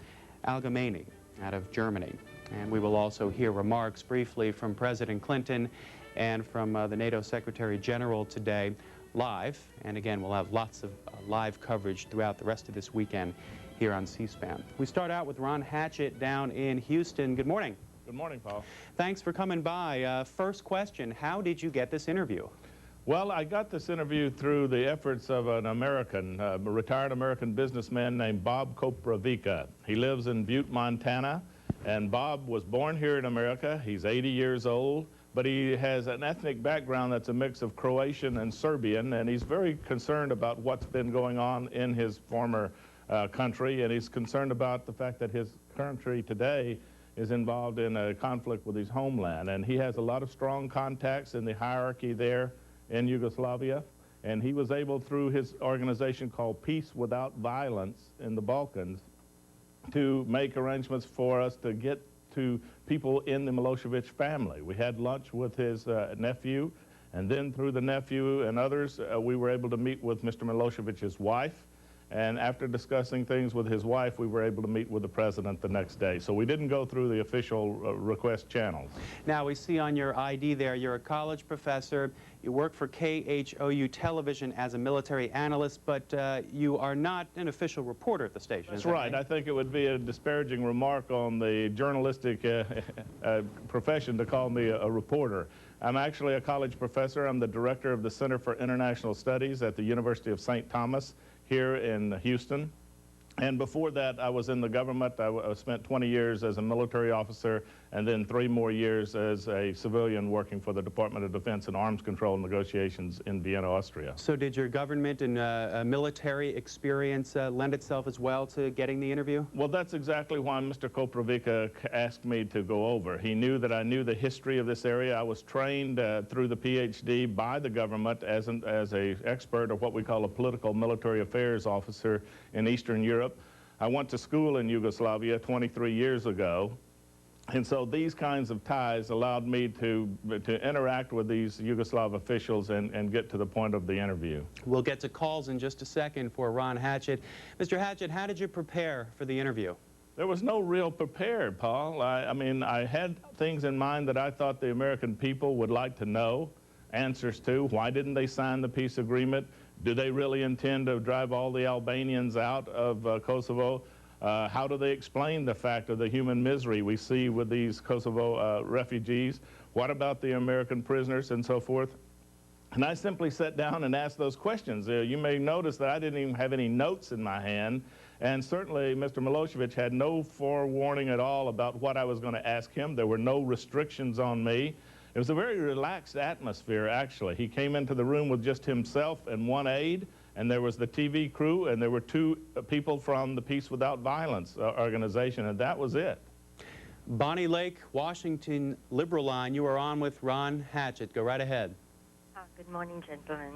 Speaker 4: Allgemeine out of Germany. And we will also hear remarks briefly from President Clinton and from the NATO Secretary General today live. And again, we'll have lots of live coverage throughout the rest of this weekend here on C-SPAN. We start out with Ron Hatchett down in Houston. Good morning.
Speaker 2: Good morning, Paul.
Speaker 4: Thanks for coming by. First question, how did you get this interview?
Speaker 2: Well, I got this interview through the efforts of an American, a retired American businessman named Bob Koprivica. He lives in Butte, Montana, and Bob was born here in America. He's 80 years old, but he has an ethnic background that's a mix of Croatian and Serbian, and he's very concerned about what's been going on in his former country, and he's concerned about the fact that his country today is involved in a conflict with his homeland, and he has a lot of strong contacts in the hierarchy there in Yugoslavia, and he was able, through his organization called Peace Without Violence in the Balkans, to make arrangements for us to get to people in the Milosevic family. We had lunch with his nephew, and then through the nephew and others, we were able to meet with Mr. Milosevic's wife. And after discussing things with his wife, we were able to meet with the president the next day. So we didn't go through the official request channels.
Speaker 4: Now, we see on your ID there, you're a college professor. You work for KHOU Television as a military analyst, but you are not an official reporter at the station.
Speaker 2: That's right. I think it would be a disparaging remark on the journalistic profession to call me a reporter. I'm actually a college professor. I'm the director of the Center for International Studies at the University of St. Thomas here in Houston. And before that, I was in the government. I spent 20 years as a military officer and then 3 more years as a civilian working for the Department of Defense and Arms Control negotiations in Vienna, Austria.
Speaker 4: So did your government and military experience lend itself as well to getting the interview?
Speaker 2: Well, that's exactly why Mr. Koprivica asked me to go over. He knew that I knew the history of this area. I was trained through the PhD by the government as an expert, or what we call a political military affairs officer in Eastern Europe. I went to school in Yugoslavia 23 years ago. And so these kinds of ties allowed me to interact with these Yugoslav officials and get to the point of the interview.
Speaker 4: We'll get to calls in just a second for Ron Hatchett. Mr. Hatchett, how did you prepare for the interview?
Speaker 2: There was no real prepared, Paul. I mean, I had things in mind that I thought the American people would like to know answers to. Why didn't they sign the peace agreement? Do they really intend to drive all the Albanians out of Kosovo? How do they explain the fact of the human misery we see with these Kosovo refugees? What about the American prisoners and so forth? And I simply sat down and asked those questions. You may notice that I didn't even have any notes in my hand, and certainly Mr. Milosevic had no forewarning at all about what I was going to ask him. There were no restrictions on me. It was a very relaxed atmosphere, actually. He came into the room with just himself and one aide, and there was the TV crew, and there were two people from the Peace Without Violence organization, and that was it.
Speaker 4: Bonnie Lake, Washington Liberal Line, you are on with Ron Hatchett. Go right ahead.
Speaker 5: Good morning, gentlemen.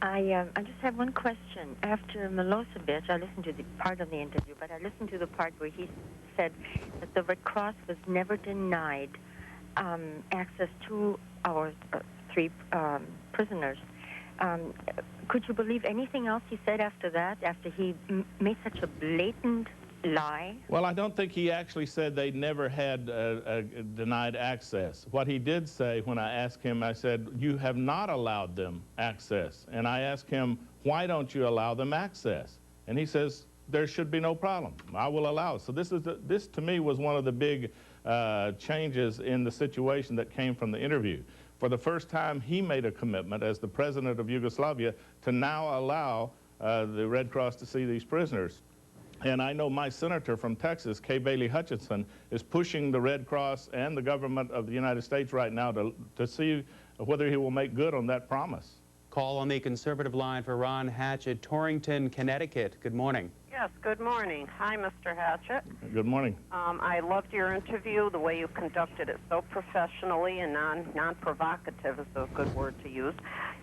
Speaker 5: I just have one question. After Milosevic, I listened to the part of the interview, but I listened to the part where he said that the Red Cross was never denied access to our three prisoners. Could you believe anything else he said after that, after he made such a blatant lie?
Speaker 2: Well, I don't think he actually said they never had denied access. What he did say when I asked him, I said, you have not allowed them access. And I asked him, why don't you allow them access? And he says, there should be no problem. I will allow it. So this to me was one of the big changes in the situation that came from the interview. For the first time, he made a commitment as the president of Yugoslavia to now allow the Red Cross to see these prisoners. And I know my senator from Texas, Kay Bailey Hutchinson, is pushing the Red Cross and the government of the United States right now to see whether he will make good on that promise.
Speaker 4: Call on the conservative line for Ron Hatchett, Torrington, Connecticut. Good morning.
Speaker 6: Yes, good morning. Hi, Mr. Hatchett.
Speaker 2: Good morning.
Speaker 6: I loved your interview, the way you conducted it so professionally and non-provocative is a good word to use.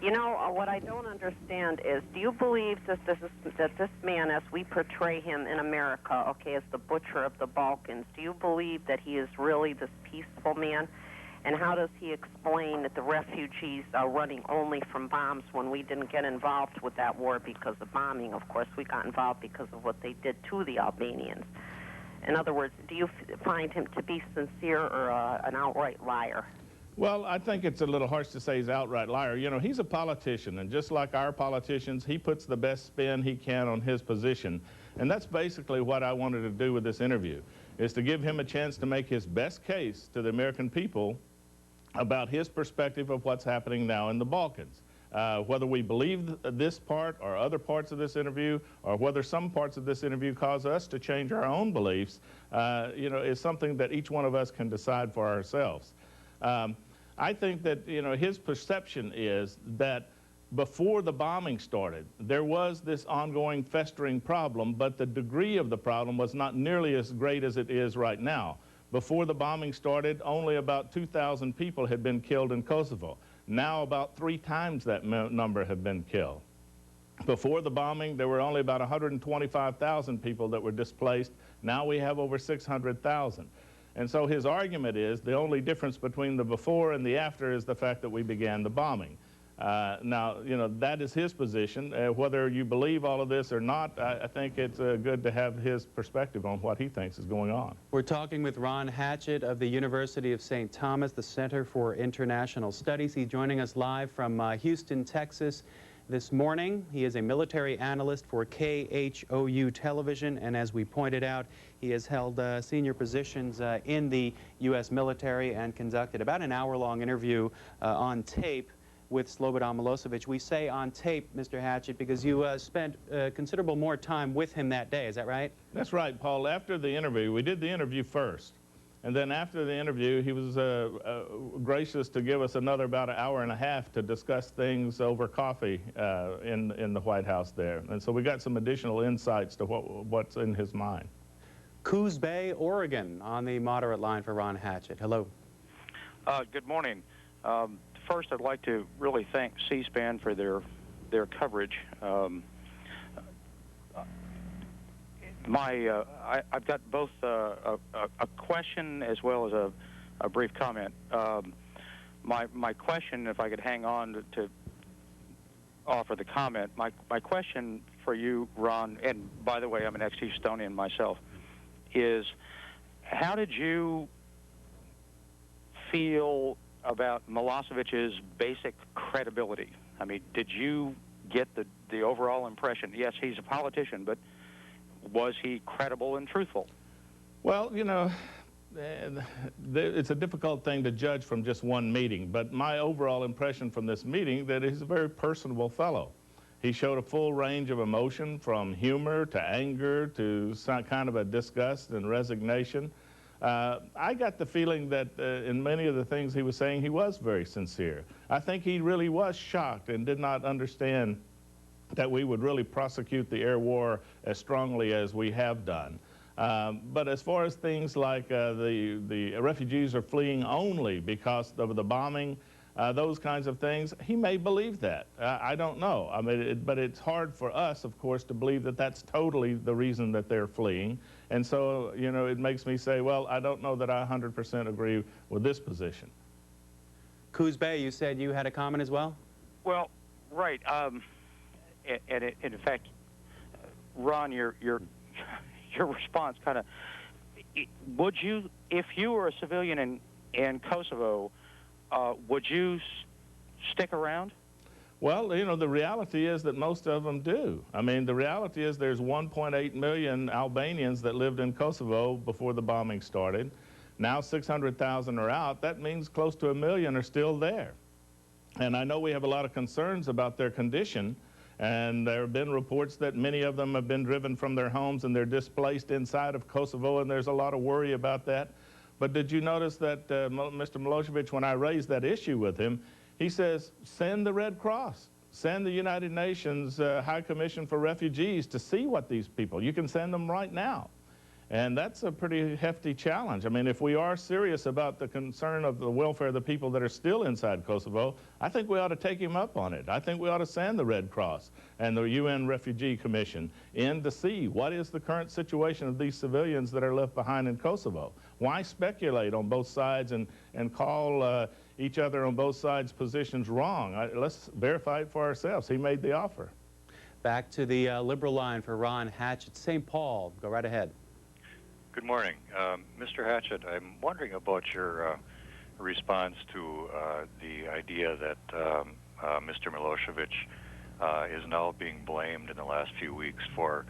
Speaker 6: You know, what I don't understand is, do you believe that this man, as we portray him in America, okay, as the butcher of the Balkans, do you believe that he is really this peaceful man? And how does he explain that the refugees are running only from bombs when we didn't get involved with that war because of bombing? Of course, we got involved because of what they did to the Albanians. In other words, do you find him to be sincere or an outright liar?
Speaker 2: Well, I think it's a little harsh to say he's an outright liar. You know, he's a politician, and just like our politicians, he puts the best spin he can on his position. And that's basically what I wanted to do with this interview, is to give him a chance to make his best case to the American people about his perspective of what's happening now in the Balkans. Whether we believe this part or other parts of this interview, or whether some parts of this interview cause us to change our own beliefs, you know, is something that each one of us can decide for ourselves. I think that, you know, his perception is that before the bombing started, there was this ongoing festering problem, but the degree of the problem was not nearly as great as it is right now. Before the bombing started, only about 2,000 people had been killed in Kosovo. Now about 3 times that number have been killed. Before the bombing, there were only about 125,000 people that were displaced. Now we have over 600,000. And so his argument is the only difference between the before and the after is the fact that we began the bombing. Now, you know, that is his position. Whether you believe all of this or not, I think it's good to have his perspective on what he thinks is going on.
Speaker 4: We're talking with Ron Hatchett of the University of St. Thomas, the Center for International Studies. He's joining us live from Houston, Texas this morning. He is a military analyst for KHOU television, and as we pointed out, he has held senior positions in the U.S. military and conducted about an hour-long interview on tape with Slobodan Milosevic. We say on tape, Mr. Hatchett, because you spent considerable more time with him that day. Is that right?
Speaker 2: That's right, Paul. After the interview, we did the interview first. And then after the interview, he was gracious to give us another about an hour and a half to discuss things over coffee in the White House there. And so we got some additional insights to what's in his mind.
Speaker 4: Coos Bay, Oregon, on the moderate line for Ron Hatchett. Hello.
Speaker 7: Good morning. First, I'd like to really thank C-SPAN for their coverage. I've got both a question as well as a brief comment. My question, if I could hang on to offer the comment, my question for you, Ron, and by the way, I'm an ex-Houstonian myself, is how did you feel about Milosevic's basic credibility? I mean, did you get the overall impression? Yes, he's a politician, but was he credible and truthful?
Speaker 2: Well, you know, it's a difficult thing to judge from just one meeting, but my overall impression from this meeting that he's a very personable fellow. He showed a full range of emotion, from humor to anger to some kind of a disgust and resignation. I got the feeling that in many of the things he was saying, he was very sincere. I think he really was shocked and did not understand that we would really prosecute the air war as strongly as we have done. But as far as things like the refugees are fleeing only because of the bombing, those kinds of things, he may believe that. I don't know. I mean, but it's hard for us, of course, to believe that that's totally the reason that they're fleeing. And so, you know, it makes me say, well, I don't know that I 100% agree with this position.
Speaker 4: Kuzbey, you said you had a comment as well?
Speaker 7: Well, right. And in fact, Ron, your response kind of, would you, if you were a civilian in Kosovo, would you stick around?
Speaker 2: Well, you know, the reality is that most of them do. I mean, the reality is there's 1.8 million Albanians that lived in Kosovo before the bombing started. Now 600,000 are out. That means close to 1 million are still there. And I know we have a lot of concerns about their condition, and there have been reports that many of them have been driven from their homes and they're displaced inside of Kosovo, and there's a lot of worry about that. But did you notice that Mr. Milosevic, when I raised that issue with him, he says, send the Red Cross, send the United Nations High Commission for Refugees to see what these people, you can send them right now. And that's a pretty hefty challenge. I mean, if we are serious about the concern of the welfare of the people that are still inside Kosovo, I think we ought to take him up on it. I think we ought to send the Red Cross and the UN Refugee Commission in to see what is the current situation of these civilians that are left behind in Kosovo. Why speculate on both sides and call each other on both sides' positions wrong? Let's verify it for ourselves. He made the offer.
Speaker 4: Back to the liberal line for Ron Hatchett. St. Paul, go right ahead.
Speaker 8: Good morning. Mr. Hatchett, I'm wondering about your response to the idea that Mr. Milosevic is now being blamed in the last few weeks for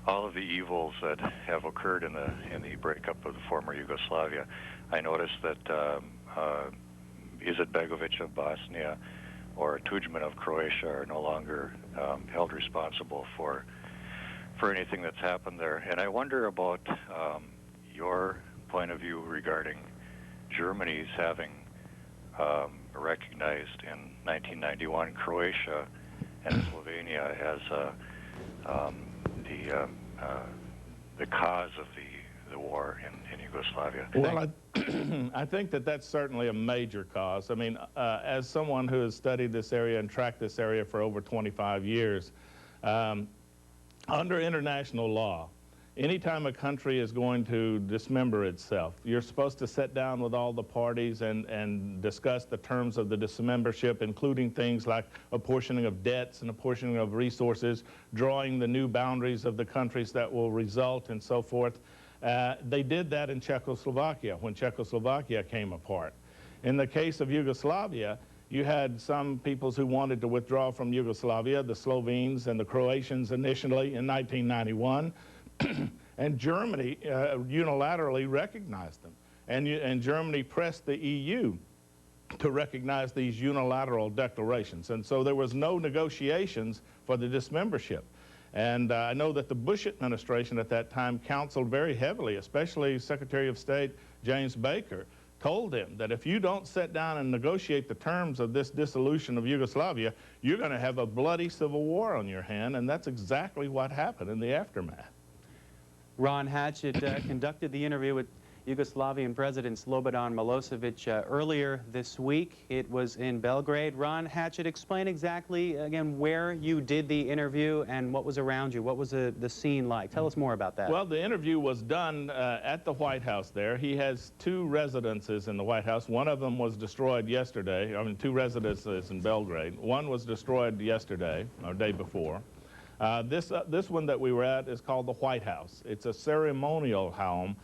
Speaker 8: all of the evils that have occurred in the breakup of the former Yugoslavia. I noticed that Izetbegovic of Bosnia or Tudjman of Croatia are no longer held responsible for anything that's happened there. And I wonder about your point of view regarding Germany's having recognized in 1991 Croatia and Slovenia as the cause of the war in Yugoslavia.
Speaker 2: Well, I think that that's certainly a major cause. I mean, as someone who has studied this area and tracked this area for over 25 years, under international law, anytime a country is going to dismember itself, you're supposed to sit down with all the parties and discuss the terms of the dismembership, including things like apportioning of debts and apportioning of resources, drawing the new boundaries of the countries that will result, and so forth. They did that in Czechoslovakia when Czechoslovakia came apart. In the case of Yugoslavia, you had some peoples who wanted to withdraw from Yugoslavia, the Slovenes and the Croatians initially in 1991, and Germany unilaterally recognized them. And Germany pressed the EU to recognize these unilateral declarations. And so there was no negotiations for the dismembership. And I know that the Bush administration at that time counseled very heavily, especially Secretary of State James Baker, told him that if you don't sit down and negotiate the terms of this dissolution of Yugoslavia, you're going to have a bloody civil war on your hand, and that's exactly what happened in the aftermath.
Speaker 4: Ron Hatchett conducted the interview with Yugoslavian President Slobodan Milosevic earlier this week. It was in Belgrade. Ron Hatchett, explain exactly, again, where you did the interview and what was around you. What was the scene like? Tell us more about that.
Speaker 2: Well, the interview was done at the White House there. He has two residences in the White House. One of them was destroyed yesterday. I mean, two residences in Belgrade. One was destroyed yesterday, or day before. This one that we were at is called the White House. It's a ceremonial home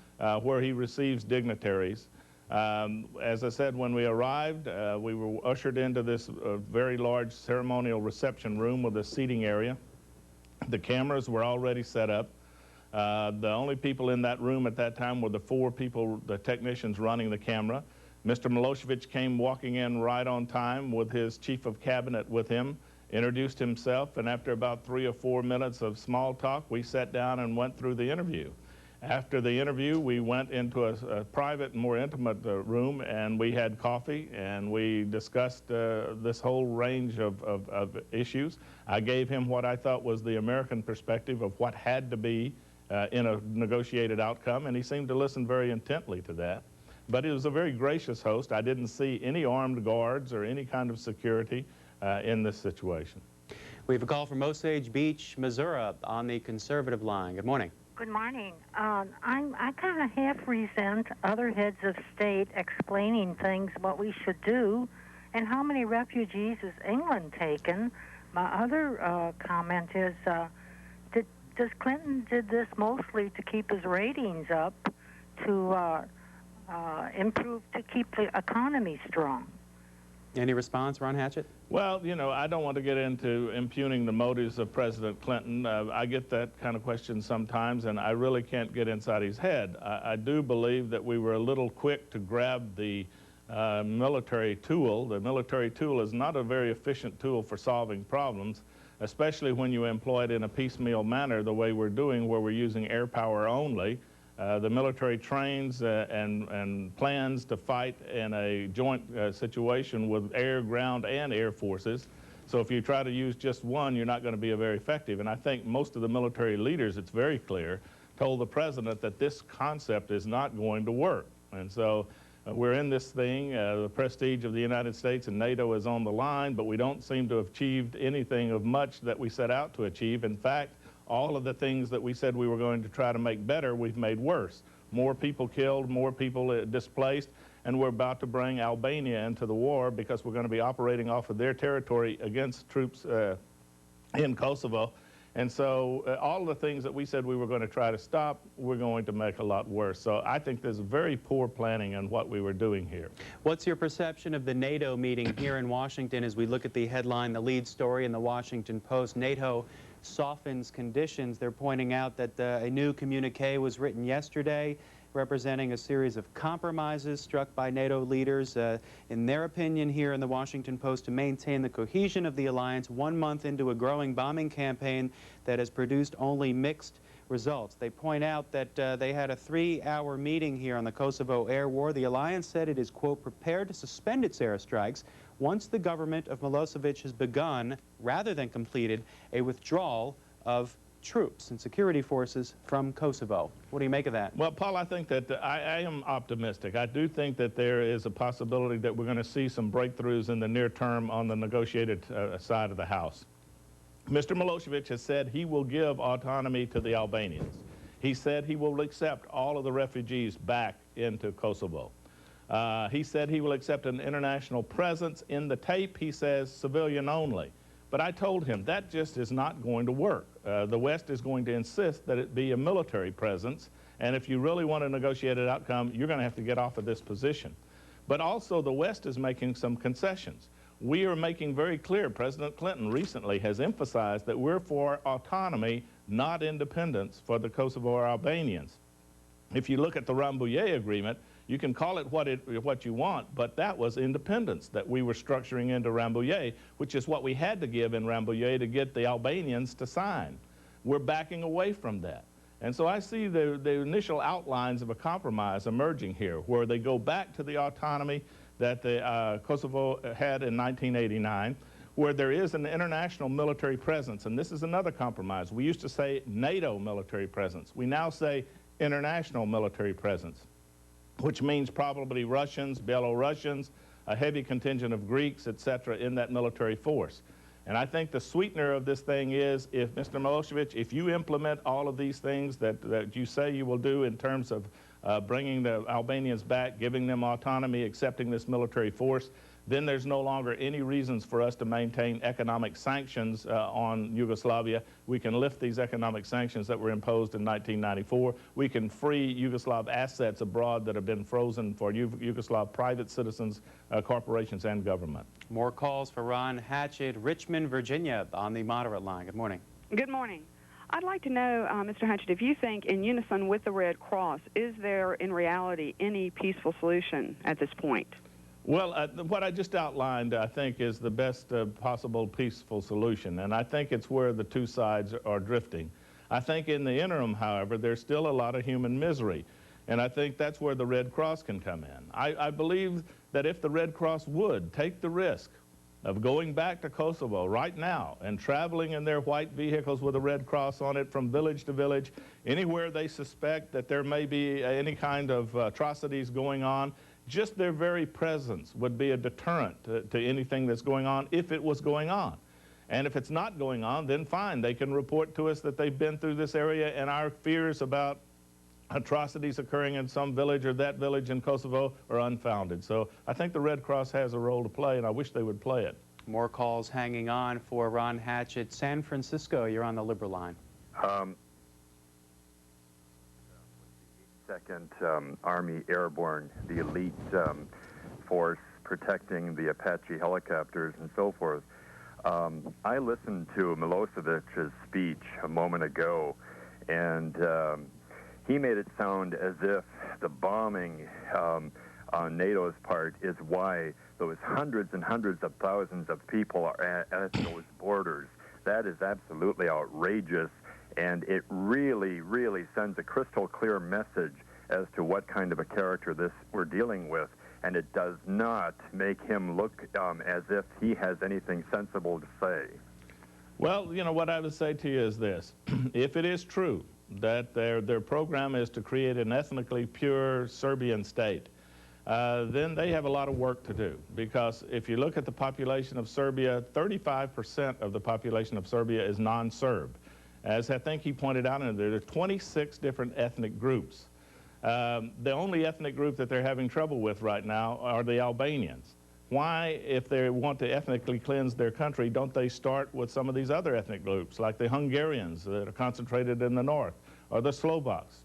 Speaker 2: where he receives dignitaries. As I said, when we arrived, we were ushered into this very large ceremonial reception room with a seating area. The cameras were already set up. The only people in that room at that time were the four people, the technicians running the camera. Mr. Milosevic came walking in right on time with his chief of cabinet with him, introduced himself, and after about 3 or 4 minutes of small talk, we sat down and went through the interview. After the interview, we went into a private, more intimate room, and we had coffee, and we discussed this whole range of issues. I gave him what I thought was the American perspective of what had to be in a negotiated outcome, and he seemed to listen very intently to that. But he was a very gracious host. I didn't see any armed guards or any kind of security in this situation.
Speaker 4: We have a call from Osage Beach, Missouri, on the conservative line. Good morning.
Speaker 9: Good morning. I kind of half resent other heads of state explaining things, what we should do, and how many refugees has England taken. My other comment is, does Clinton did this mostly to keep his ratings up, to improve, to keep the economy strong?
Speaker 4: Any response, Ron Hatchett?
Speaker 2: Well, you know, I don't want to get into impugning the motives of President Clinton. I get that kind of question sometimes, and I really can't get inside his head. I do believe that we were a little quick to grab the military tool. The military tool is not a very efficient tool for solving problems, especially when you employ it in a piecemeal manner the way we're doing, where we're using air power only. The military trains and plans to fight in a joint situation with air, ground, and air forces. So if you try to use just one, you're not going to be very effective. And I think most of the military leaders, it's very clear, told the president that this concept is not going to work. And so we're in this thing. The prestige of the United States and NATO is on the line, but we don't seem to have achieved anything of much that we set out to achieve. In fact, all of the things that we said we were going to try to make better, we've made worse. More people killed, more people displaced, and we're about to bring Albania into the war because we're going to be operating off of their territory against troops in Kosovo. And so all of the things that we said we were going to try to stop, we're going to make a lot worse. So I think there's very poor planning in what we were doing here.
Speaker 4: What's your perception of the NATO meeting here in Washington as we look at the headline, the lead story in the Washington Post? NATO softens conditions. They're pointing out that a new communique was written yesterday representing a series of compromises struck by NATO leaders, in their opinion here in the Washington Post, to maintain the cohesion of the alliance 1 month into a growing bombing campaign that has produced only mixed results. They point out that they had a 3-hour meeting here on the Kosovo air war. The alliance said it is, quote, prepared to suspend its airstrikes once the government of Milosevic has begun, rather than completed, a withdrawal of troops and security forces from Kosovo. What do you make of that?
Speaker 2: Well, Paul, I think that I am optimistic. I do think that there is a possibility that we're going to see some breakthroughs in the near term on the negotiated side of the House. Mr. Milosevic has said he will give autonomy to the Albanians. He said he will accept all of the refugees back into Kosovo. He said he will accept an international presence. In the tape, he says civilian only. But I told him that just is not going to work. The West is going to insist that it be a military presence, and if you really want a negotiated outcome, you're going to have to get off of this position. But also the West is making some concessions. We are making very clear, President Clinton recently has emphasized that we're for autonomy, not independence for the Kosovo Albanians. If you look at the Rambouillet Agreement, you can call it what you want, but that was independence that we were structuring into Rambouillet, which is what we had to give in Rambouillet to get the Albanians to sign. We're backing away from that. And so I see the initial outlines of a compromise emerging here, where they go back to the autonomy that the Kosovo had in 1989, where there is an international military presence. And this is another compromise. We used to say NATO military presence. We now say international military presence. which means probably Russians, Belarusians, a heavy contingent of Greeks, etc., in that military force. And I think the sweetener of this thing is, if Mr. Milosevic, if you implement all of these things that you say you will do in terms of bringing the Albanians back, giving them autonomy, accepting this military force, then there's no longer any reasons for us to maintain economic sanctions on Yugoslavia. We can lift these economic sanctions that were imposed in 1994. We can free Yugoslav assets abroad that have been frozen for Yugoslav private citizens, corporations, and government.
Speaker 4: More calls for Ron Hatchett, Richmond, Virginia, on the moderate line. Good morning.
Speaker 10: Good morning. I'd like to know, Mr. Hatchett, if you think, in unison with the Red Cross, is there in reality any peaceful solution at this point?
Speaker 2: Well, what I just outlined, I think, is the best possible peaceful solution, and I think it's where the two sides are drifting. I think in the interim, however, there's still a lot of human misery, and I think that's where the Red Cross can come in. I believe that if the Red Cross would take the risk of going back to Kosovo right now and traveling in their white vehicles with a Red Cross on it from village to village, anywhere they suspect that there may be any kind of atrocities going on, just their very presence would be a deterrent to anything that's going on if it was going on. And if it's not going on, then fine, they can report to us that they've been through this area, and our fears about atrocities occurring in some village or that village in Kosovo are unfounded. So I think the Red Cross has a role to play, and I wish they would play it.
Speaker 4: More calls hanging on for Ron Hatchett. San Francisco, you're on the Liberal line.
Speaker 11: 2nd Army Airborne, the elite force protecting the Apache helicopters and so forth. I listened to Milosevic's speech a moment ago, and he made it sound as if the bombing on NATO's part is why those hundreds and hundreds of thousands of people are at those borders. That is absolutely outrageous. And it really, really sends a crystal clear message as to what kind of a character this we're dealing with. And it does not make him look as if he has anything sensible to say.
Speaker 2: Well, you know, what I would say to you is this. If it is true that their program is to create an ethnically pure Serbian state, then they have a lot of work to do. Because if you look at the population of Serbia, 35% of the population of Serbia is non-Serb. As I think he pointed out, there are 26 different ethnic groups. The only ethnic group that they're having trouble with right now are the Albanians. Why, if they want to ethnically cleanse their country, don't they start with some of these other ethnic groups, like the Hungarians that are concentrated in the north, or the Slovaks,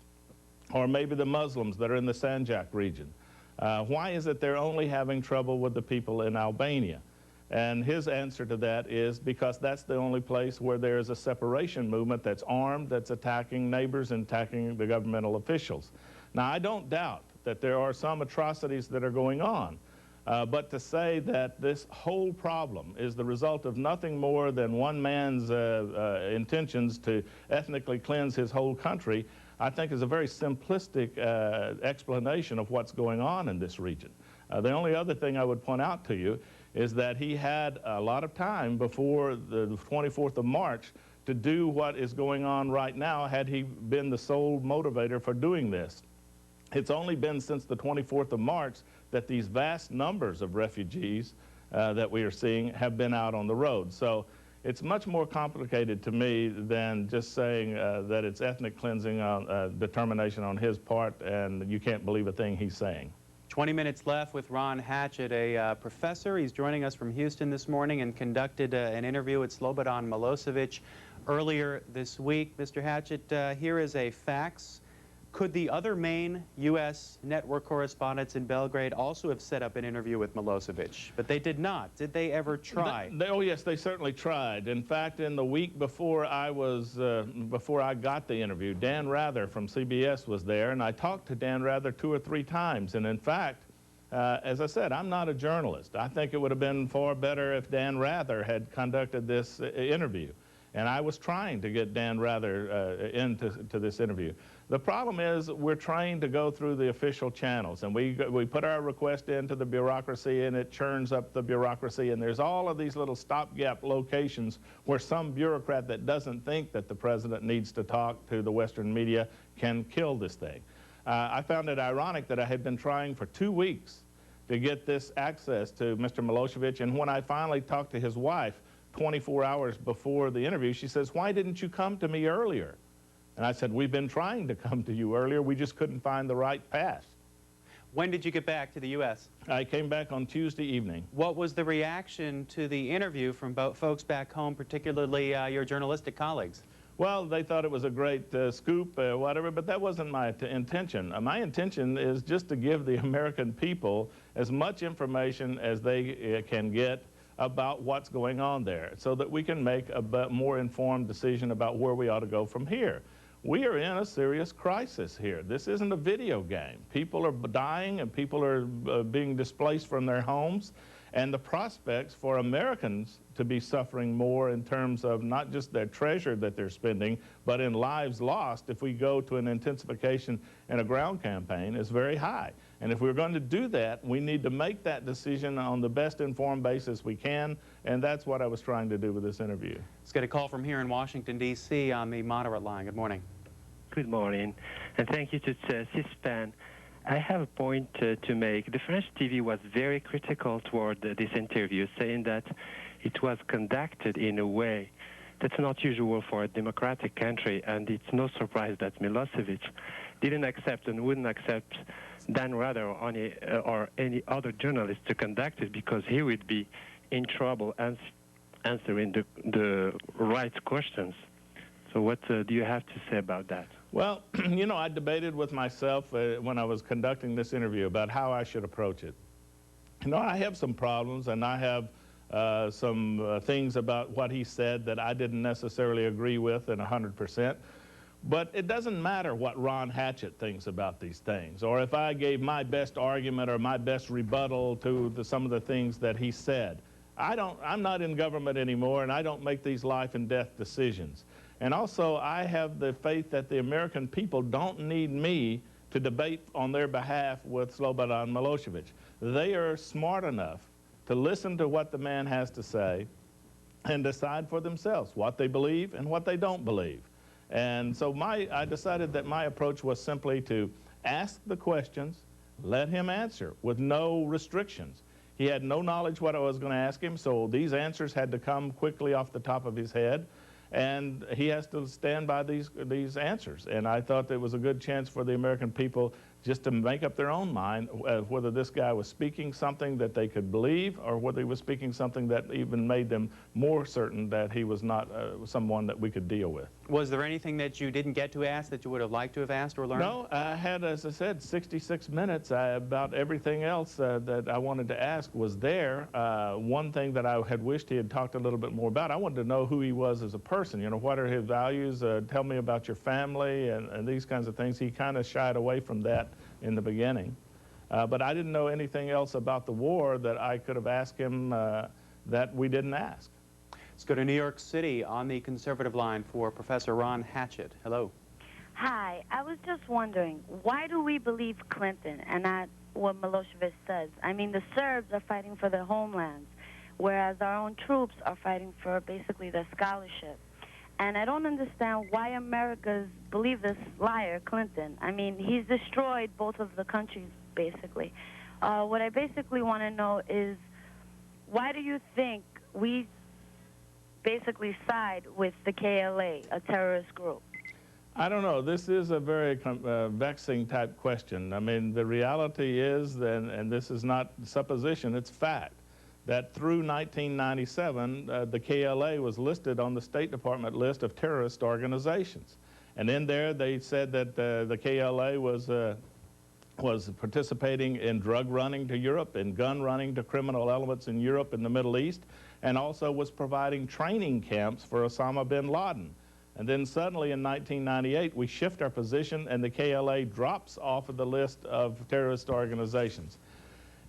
Speaker 2: or maybe the Muslims that are in the Sanjak region? Why is it they're only having trouble with the people in Albania? And his answer to that is because that's the only place where there is a separation movement that's armed, that's attacking neighbors and attacking the governmental officials. Now, I don't doubt that there are some atrocities that are going on, but to say that this whole problem is the result of nothing more than one man's intentions to ethnically cleanse his whole country, I think is a very simplistic explanation of what's going on in this region. The only other thing I would point out to you is that he had a lot of time before the 24th of March to do what is going on right now had he been the sole motivator for doing this. It's only been since the 24th of March that these vast numbers of refugees that we are seeing have been out on the road. So it's much more complicated to me than just saying that it's ethnic cleansing on determination on his part, and you can't believe a thing he's saying.
Speaker 4: 20 minutes left with Ron Hatchett, a professor. He's joining us from Houston this morning and conducted an interview with Slobodan Milosevic earlier this week. Mr. Hatchett, here is a fax. Could the other main U.S. network correspondents in Belgrade also have set up an interview with Milosevic? But they did not. Did they ever try?
Speaker 2: Oh, yes, they certainly tried. In fact, in the week before I got the interview, Dan Rather from CBS was there, and I talked to Dan Rather 2 or 3 times. And in fact, as I said, I'm not a journalist. I think it would have been far better if Dan Rather had conducted this interview. And I was trying to get Dan Rather into this interview. The problem is we're trying to go through the official channels, and we put our request into the bureaucracy, and it churns up the bureaucracy, and there's all of these little stopgap locations where some bureaucrat that doesn't think that the president needs to talk to the Western media can kill this thing. I found it ironic that I had been trying for 2 weeks to get this access to Mr. Milosevic, and when I finally talked to his wife 24 hours before the interview, she says, "Why didn't you come to me earlier?" And I said, "We've been trying to come to you earlier. We just couldn't find the right path."
Speaker 4: When did you get back to the U.S.?
Speaker 2: I came back on Tuesday evening.
Speaker 4: What was the reaction to the interview from folks back home, particularly your journalistic colleagues?
Speaker 2: Well, they thought it was a great scoop, whatever, but that wasn't my intention. My intention is just to give the American people as much information as they can get about what's going on there so that we can make a more informed decision about where we ought to go from here. We are in a serious crisis here. This isn't a video game. People are dying and people are being displaced from their homes. And the prospects for Americans to be suffering more in terms of not just their treasure that they're spending, but in lives lost if we go to an intensification and a ground campaign is very high. And if we're going to do that, we need to make that decision on the best informed basis we can, and that's what I was trying to do with this interview.
Speaker 4: Let's get a call from here in Washington, D.C. on the moderate line. Good morning.
Speaker 12: Good morning, and thank you to C-SPAN. I have a point to make. The French TV was very critical toward this interview, saying that it was conducted in a way that's not usual for a democratic country, and it's no surprise that Milosevic didn't accept and wouldn't accept Dan Rather or any other journalist to conduct it because he would be in trouble answering the right questions. So what do you have to say about that?
Speaker 2: Well, you know, I debated with myself when I was conducting this interview about how I should approach it. You know, I have some problems, and I have some things about what he said that I didn't necessarily agree with in 100%. But it doesn't matter what Ron Hatchett thinks about these things, or if I gave my best argument or my best rebuttal to some of the things that he said. I'm not in government anymore, and I don't make these life and death decisions. And also, I have the faith that the American people don't need me to debate on their behalf with Slobodan Milosevic. They are smart enough to listen to what the man has to say and decide for themselves what they believe and what they don't believe. And so I decided that my approach was simply to ask the questions, let him answer with no restrictions. He had no knowledge what I was going to ask him, so these answers had to come quickly off the top of his head. And he has to stand by these answers. And I thought there was a good chance for the American people just to make up their own mind whether this guy was speaking something that they could believe or whether he was speaking something that even made them more certain that he was not someone that we could deal with.
Speaker 4: Was there anything that you didn't get to ask that you would have liked to have asked or learned?
Speaker 2: No, I had, as I said, 66 minutes. About everything else that I wanted to ask was there. One thing that I had wished he had talked a little bit more about, I wanted to know who he was as a person. You know, what are his values? Tell me about your family and these kinds of things. He kind of shied away from that in the beginning. But I didn't know anything else about the war that I could have asked him that we didn't ask.
Speaker 4: Let's go to New York City on the conservative line for Professor Ron Hatchett. Hello.
Speaker 13: Hi. I was just wondering, why do we believe Clinton and not what Milosevic says? I mean, the Serbs are fighting for their homelands, whereas our own troops are fighting for basically their scholarship. And I don't understand why Americans believe this liar, Clinton. I mean, he's destroyed both of the countries, basically. What I basically want to know is, why do you think we basically side with the KLA, a terrorist group?
Speaker 2: I don't know. This is a very vexing type question. I mean, the reality is, and this is not supposition, it's fact, that through 1997, the KLA was listed on the State Department list of terrorist organizations. And in there, they said that the KLA was participating in drug running to Europe, in gun running to criminal elements in Europe and the Middle East, and also was providing training camps for Osama bin Laden. And then suddenly in 1998, we shift our position and the KLA drops off of the list of terrorist organizations.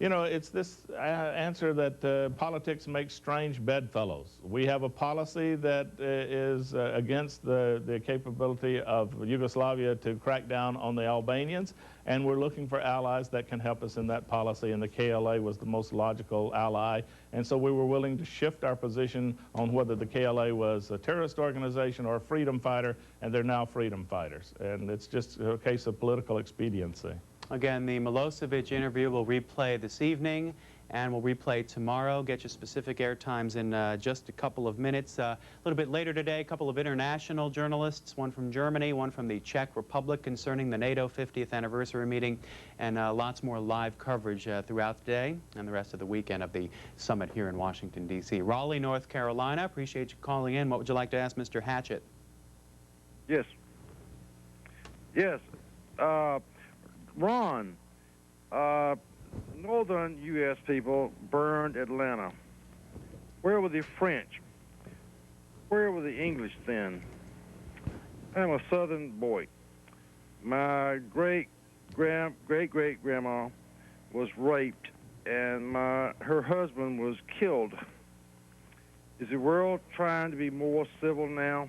Speaker 2: You know, it's this answer that politics makes strange bedfellows. We have a policy that is against the capability of Yugoslavia to crack down on the Albanians, and we're looking for allies that can help us in that policy, and the KLA was the most logical ally. And so we were willing to shift our position on whether the KLA was a terrorist organization or a freedom fighter, and they're now freedom fighters. And it's just a case of political expediency.
Speaker 4: Again, the Milosevic interview will replay this evening and will replay tomorrow. Get you specific air times in just a couple of minutes. A little bit later today, a couple of international journalists, one from Germany, one from the Czech Republic, concerning the NATO 50th anniversary meeting, and lots more live coverage throughout the day and the rest of the weekend of the summit here in Washington, D.C. Raleigh, North Carolina, appreciate you calling in. What would you like to ask Mr. Hatchett?
Speaker 14: Yes. Yes. Ron, northern U.S. people burned Atlanta. Where were the French? Where were the English then? I'm a southern boy. My great-great-grandma was raped, and her husband was killed. Is the world trying to be more civil now?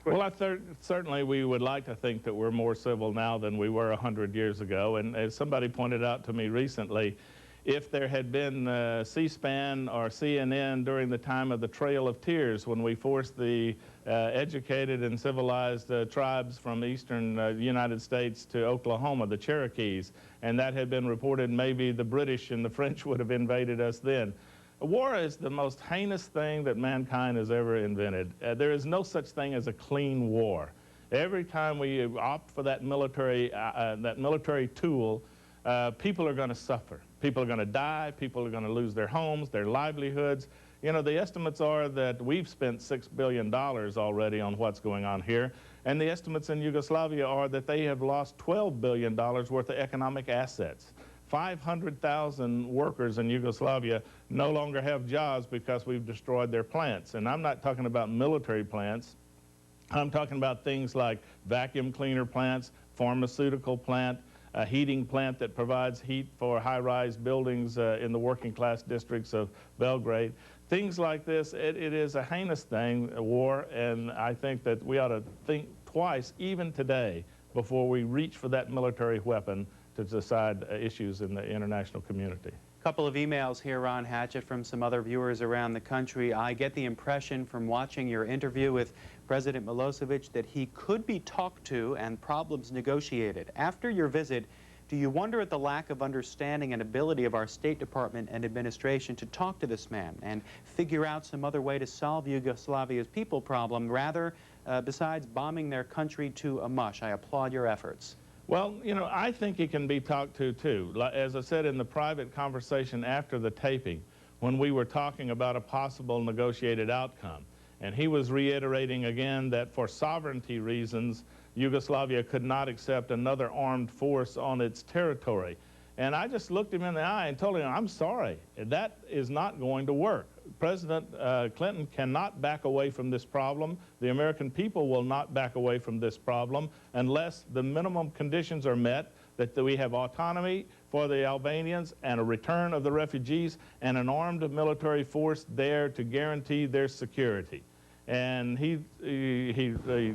Speaker 2: Well, certainly we would like to think that we're more civil now than we were 100 years ago. And as somebody pointed out to me recently, if there had been C-SPAN or CNN during the time of the Trail of Tears, when we forced the educated and civilized tribes from eastern United States to Oklahoma, the Cherokees, and that had been reported, maybe the British and the French would have invaded us then. War is the most heinous thing that mankind has ever invented. There is no such thing as a clean war. Every time we opt for that military tool, people are going to suffer. People are going to die. People are going to lose their homes, their livelihoods. You know, the estimates are that we've spent $6 billion already on what's going on here, and the estimates in Yugoslavia are that they have lost $12 billion worth of economic assets. 500,000 workers in Yugoslavia no longer have jobs because we've destroyed their plants. And I'm not talking about military plants. I'm talking about things like vacuum cleaner plants, pharmaceutical plant, a heating plant that provides heat for high-rise buildings in the working-class districts of Belgrade. Things like this, it is a heinous thing, a war, and I think that we ought to think twice, even today, before we reach for that military weapon to decide issues in the international community.
Speaker 4: A couple of emails here, Ron Hatchett, from some other viewers around the country. I get the impression from watching your interview with President Milosevic that he could be talked to and problems negotiated. After your visit, do you wonder at the lack of understanding and ability of our State Department and administration to talk to this man and figure out some other way to solve Yugoslavia's people problem, rather besides bombing their country to a mush? I applaud your efforts.
Speaker 2: Well, you know, I think he can be talked to, too. As I said in the private conversation after the taping, when we were talking about a possible negotiated outcome, and he was reiterating again that for sovereignty reasons, Yugoslavia could not accept another armed force on its territory. And I just looked him in the eye and told him, I'm sorry, that is not going to work. President Clinton cannot back away from this problem. The American people will not back away from this problem unless the minimum conditions are met, that we have autonomy for the Albanians and a return of the refugees and an armed military force there to guarantee their security. And he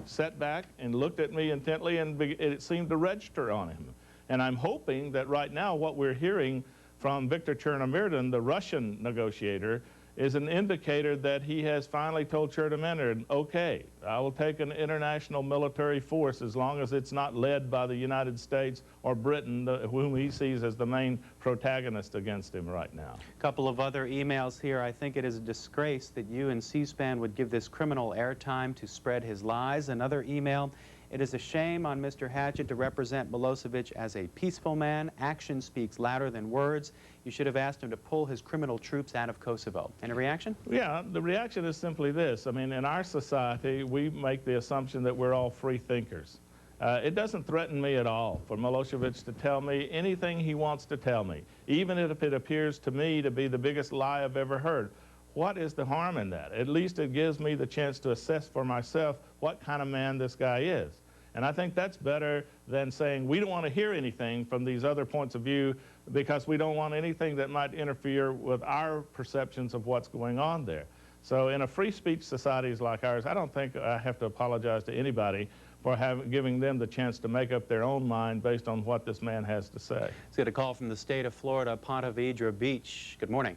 Speaker 2: sat back and looked at me intently, and it seemed to register on him. And I'm hoping that right now what we're hearing from Viktor Chernomyrdin, the Russian negotiator, is an indicator that he has finally told Chernomyrdin, okay, I will take an international military force as long as it's not led by the United States or Britain, whom he sees as the main protagonist against him right now.
Speaker 4: A couple of other emails here. I think it is a disgrace that you and C-SPAN would give this criminal airtime to spread his lies. Another email. It is a shame on Mr. Hatchett to represent Milosevic as a peaceful man. Action speaks louder than words. You should have asked him to pull his criminal troops out of Kosovo. Any reaction?
Speaker 2: Yeah, the reaction is simply this. I mean, in our society, we make the assumption that we're all free thinkers. It doesn't threaten me at all for Milosevic to tell me anything he wants to tell me, even if it appears to me to be the biggest lie I've ever heard. What is the harm in that? At least it gives me the chance to assess for myself what kind of man this guy is. And I think that's better than saying we don't want to hear anything from these other points of view because we don't want anything that might interfere with our perceptions of what's going on there. So in a free speech society like ours, I don't think I have to apologize to anybody for giving them the chance to make up their own mind based on what this man has to say.
Speaker 4: Let's get a call from the state of Florida, Ponte Vedra Beach. Good morning.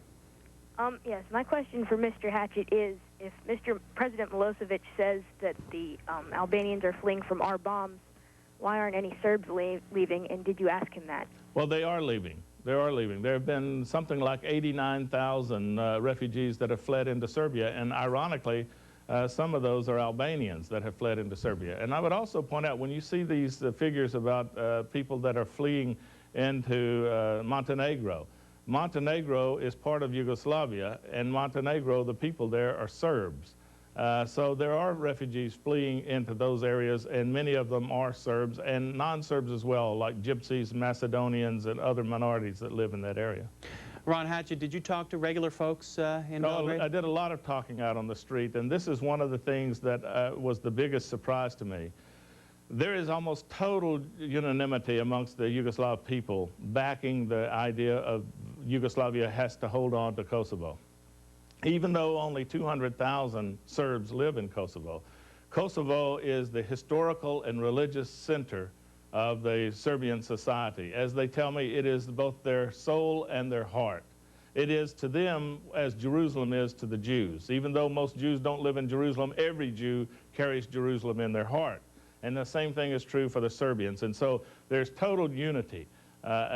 Speaker 15: Yes, my question for Mr. Hatchett is, if Mr. President Milosevic says that the Albanians are fleeing from our bombs, why aren't any Serbs leaving, and did you ask him that?
Speaker 2: Well, they are leaving. They are leaving. There have been something like 89,000 refugees that have fled into Serbia, and ironically, some of those are Albanians that have fled into Serbia. And I would also point out, when you see these figures about people that are fleeing into Montenegro, Montenegro is part of Yugoslavia, and Montenegro, the people there are Serbs. So there are refugees fleeing into those areas, and many of them are Serbs and non-Serbs as well, like Gypsies, Macedonians, and other minorities that live in that area.
Speaker 4: Ron Hatchett, did you talk to regular folks in Belgrade?
Speaker 2: I did a lot of talking out on the street, and this is one of the things that was the biggest surprise to me. There is almost total unanimity amongst the Yugoslav people backing the idea of Yugoslavia has to hold on to Kosovo. Even though only 200,000 Serbs live in Kosovo, Kosovo is the historical and religious center of the Serbian society. As they tell me, it is both their soul and their heart. It is to them as Jerusalem is to the Jews. Even though most Jews don't live in Jerusalem, every Jew carries Jerusalem in their heart. And the same thing is true for the Serbians. And so there's total unity.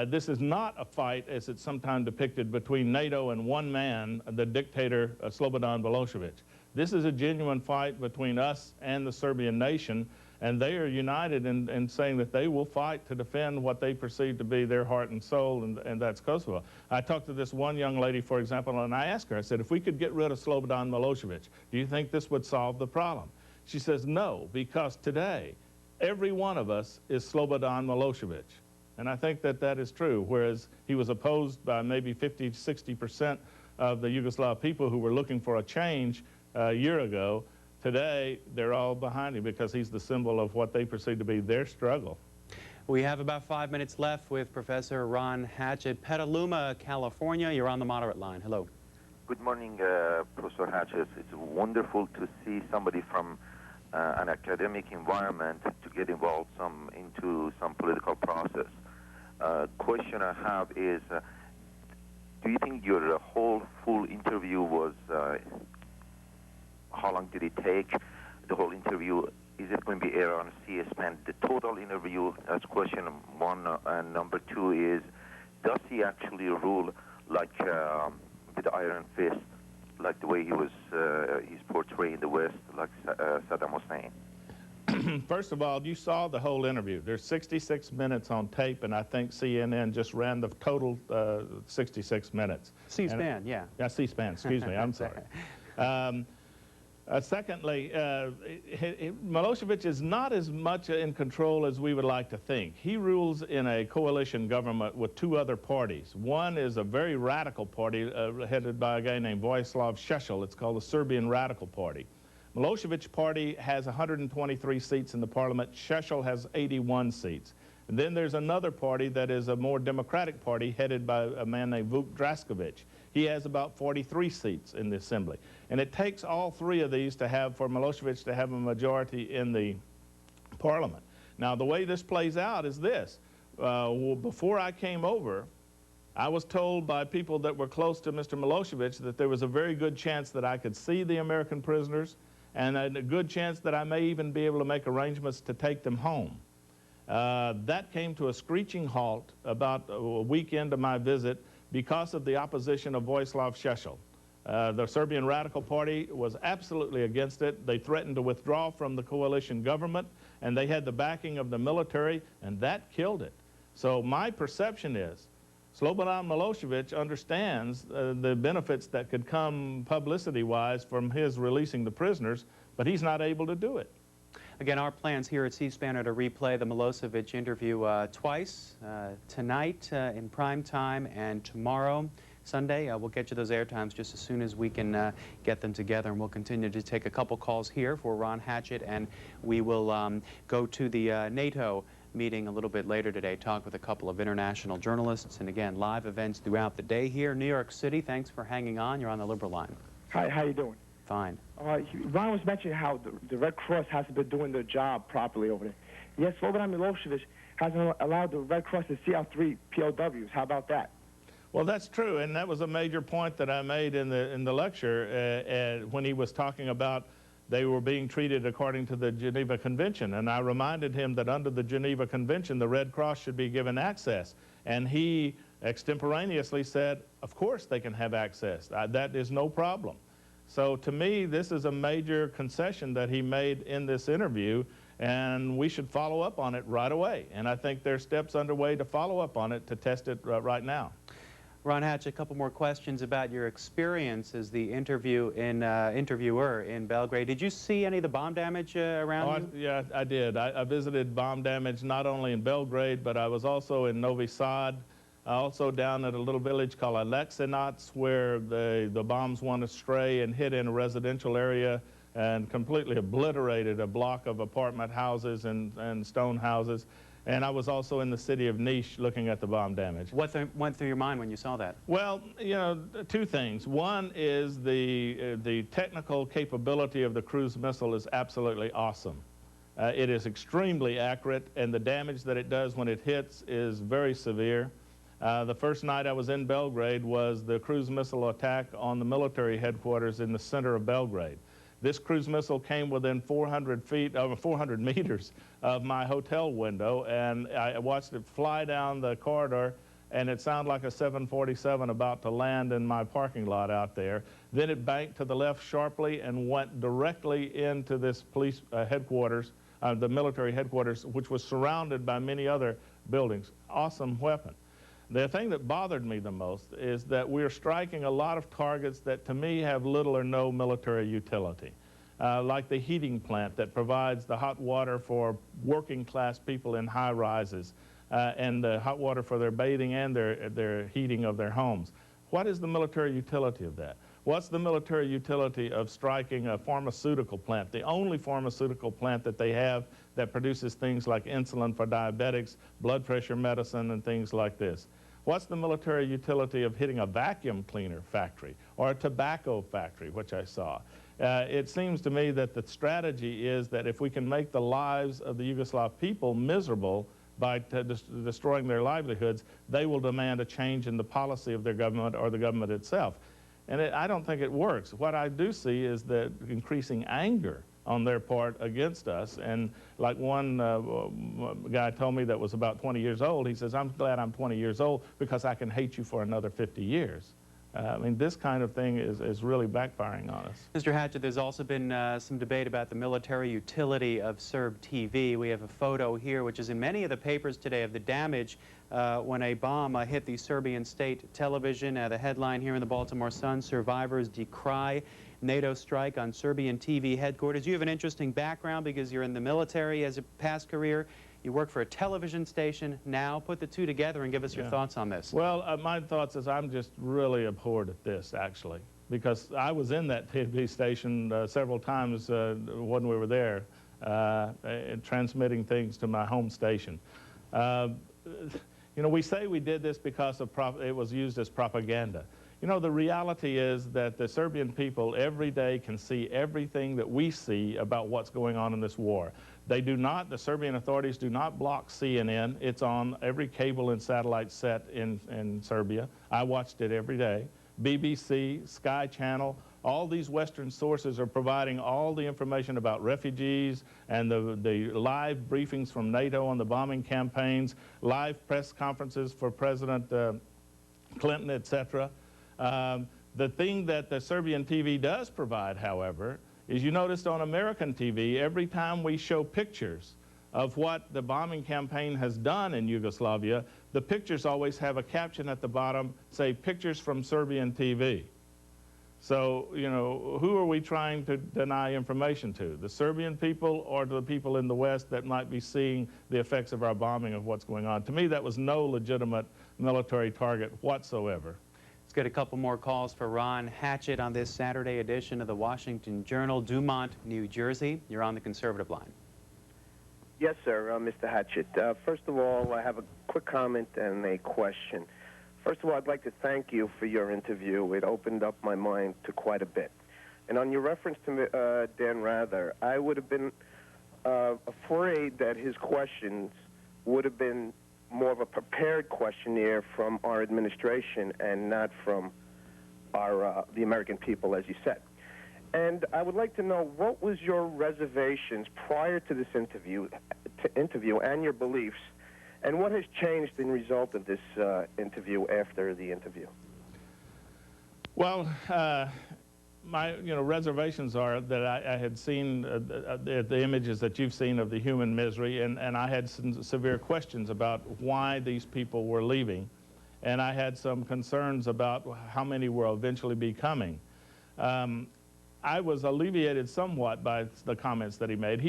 Speaker 2: This is not a fight, as it's sometimes depicted, between NATO and one man, the dictator Slobodan Milosevic. This is a genuine fight between us and the Serbian nation, and they are united in saying that they will fight to defend what they perceive to be their heart and soul, and that's Kosovo. I talked to this one young lady, for example, and I asked her, I said, if we could get rid of Slobodan Milosevic, do you think this would solve the problem? She says, no, because today, every one of us is Slobodan Milosevic. And I think that that is true, whereas he was opposed by maybe 50, 60% of the Yugoslav people who were looking for a change a year ago. Today, they're all behind him because he's the symbol of what they perceive to be their struggle.
Speaker 4: We have about 5 minutes left with Professor Ron Hatchett. Petaluma, California, you're on the moderate line. Hello.
Speaker 16: Good morning, Professor Hatchett. It's wonderful to see somebody from an academic environment to get involved into some political process. Question I have is, do you think your whole full interview was, how long did it take? The whole interview, is it going to be aired on C-SPAN? The total interview, that's question one. And number two is, does he actually rule like with iron fist, like the way he's portrayed in the West, like Saddam Hussein?
Speaker 2: First of all, you saw the whole interview. There's 66 minutes on tape, and I think CNN just ran the total 66 minutes.
Speaker 4: C-SPAN, yeah.
Speaker 2: Yeah, C-SPAN, excuse me, I'm sorry. Secondly, Milosevic is not as much in control as we would like to think. He rules in a coalition government with two other parties. One is a very radical party headed by a guy named Vojislav Šešelj. It's called the Serbian Radical Party. Milosevic's party has 123 seats in the parliament. Šešelj has 81 seats. And then there's another party that is a more democratic party headed by a man named Vuk Drašković. He has about 43 seats in the assembly. And it takes all three of these for Milosevic to have a majority in the parliament. Now, the way this plays out is this. Before I came over, I was told by people that were close to Mr. Milosevic that there was a very good chance that I could see the American prisoners and a good chance that I may even be able to make arrangements to take them home. That came to a screeching halt about a week into my visit because of the opposition of Vojislav Šešelj. The Serbian Radical Party was absolutely against it. They threatened to withdraw from the coalition government, and they had the backing of the military, and that killed it. So my perception is Slobodan Milosevic understands the benefits that could come publicity-wise from his releasing the prisoners, but he's not able to do it.
Speaker 4: Again, our plans here at C-SPAN are to replay the Milosevic interview twice, tonight in prime time and tomorrow. Sunday. We'll get you those airtimes just as soon as we can get them together, and we'll continue to take a couple calls here for Ron Hatchett, and we will go to the NATO meeting a little bit later today, talk with a couple of international journalists, and again, live events throughout the day here in New York City. Thanks for hanging on. You're on the Liberal Line.
Speaker 17: Hi, how you doing?
Speaker 4: Fine.
Speaker 17: Ron was mentioning how the Red Cross hasn't been doing their job properly over there. Yes, Slobodan Milosevic hasn't allowed the Red Cross to see out 3 POWs. How about that?
Speaker 2: Well, that's true, and that was a major point that I made in the lecture when he was talking about they were being treated according to the Geneva Convention. And I reminded him that under the Geneva Convention, the Red Cross should be given access. And he extemporaneously said, of course they can have access. That is no problem. So to me, this is a major concession that he made in this interview, and we should follow up on it right away. And I think there are steps underway to follow up on it, to test it right now.
Speaker 4: Ron Hatch, a couple more questions about your experience as the interviewer in Belgrade. Did you see any of the bomb damage around you?
Speaker 2: Yeah, I did. I visited bomb damage not only in Belgrade, but I was also in Novi Sad, also down at a little village called Aleksinac, where the bombs went astray and hit in a residential area and completely obliterated a block of apartment houses and stone houses. And I was also in the city of Niš looking at the bomb damage.
Speaker 4: What went through your mind when you saw that?
Speaker 2: Well, you know, 2 things. One is the technical capability of the cruise missile is absolutely awesome. It is extremely accurate, and the damage that it does when it hits is very severe. The first night I was in Belgrade was the cruise missile attack on the military headquarters in the center of Belgrade. This cruise missile came within 400 meters of my hotel window, and I watched it fly down the corridor, and it sounded like a 747 about to land in my parking lot out there. Then it banked to the left sharply and went directly into this police headquarters, the military headquarters, which was surrounded by many other buildings. Awesome weapon. The thing that bothered me the most is that we're striking a lot of targets that to me have little or no military utility, like the heating plant that provides the hot water for working class people in high rises, and the hot water for their bathing and their heating of their homes. What is the military utility of that? What's the military utility of striking a pharmaceutical plant, the only pharmaceutical plant that they have that produces things like insulin for diabetics, blood pressure medicine, and things like this? What's the military utility of hitting a vacuum cleaner factory or a tobacco factory, which I saw? It seems to me that the strategy is that if we can make the lives of the Yugoslav people miserable by destroying their livelihoods, they will demand a change in the policy of their government or the government itself. And I don't think it works. What I do see is the increasing anger on their part against us. And like one guy told me that was about 20 years old, he says, I'm glad I'm 20 years old because I can hate you for another 50 years. I mean, this kind of thing is really backfiring on us.
Speaker 4: Mr. Hatchett, there's also been some debate about the military utility of Serb TV. We have a photo here, which is in many of the papers today, of the damage when a bomb hit the Serbian state television. The headline here in the Baltimore Sun, survivors decry NATO strike on Serbian TV headquarters. You have an interesting background because you're in the military as a past career. You work for a television station now. Put the two together and give us your thoughts on this.
Speaker 2: Well, my thoughts is I'm just really abhorred at this, actually, because I was in that TV station several times when we were there, transmitting things to my home station. You know, we say we did this because it was used as propaganda. You know, the reality is that the Serbian people every day can see everything that we see about what's going on in this war. They do not, the Serbian authorities do not block CNN. It's on every cable and satellite set in Serbia. I watched it every day. BBC, Sky Channel, all these Western sources are providing all the information about refugees and the live briefings from NATO on the bombing campaigns, live press conferences for President Clinton, etc. The thing that the Serbian TV does provide, however, is you noticed on American TV, every time we show pictures of what the bombing campaign has done in Yugoslavia, the pictures always have a caption at the bottom, say, pictures from Serbian TV. So, you know, who are we trying to deny information to? The Serbian people or to the people in the West that might be seeing the effects of our bombing of what's going on? To me, that was no legitimate military target whatsoever.
Speaker 4: Let's get a couple more calls for Ron Hatchett on this Saturday edition of the Washington Journal, Dumont, New Jersey. You're on the conservative line.
Speaker 18: Yes, sir, Mr. Hatchett. First of all, I have a quick comment and a question. First of all, I'd like to thank you for your interview. It opened up my mind to quite a bit. And on your reference to Dan Rather, I would have been afraid that his questions would have been more of a prepared questionnaire from our administration and not from our the American people, as you said. And I would like to know, what was your reservations prior to this interview and your beliefs, and what has changed in result of this interview after the interview?
Speaker 2: Well, my reservations are that I had seen the images that you've seen of the human misery, and I had some severe questions about why these people were leaving, and I had some concerns about how many will eventually be coming. I was alleviated somewhat by the comments that he made.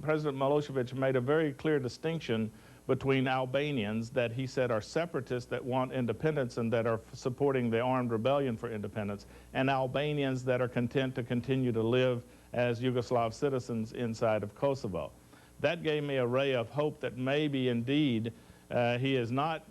Speaker 2: President Milosevic made a very clear distinction between Albanians that he said are separatists that want independence and that are supporting the armed rebellion for independence, and Albanians that are content to continue to live as Yugoslav citizens inside of Kosovo. That gave me a ray of hope that maybe indeed he is not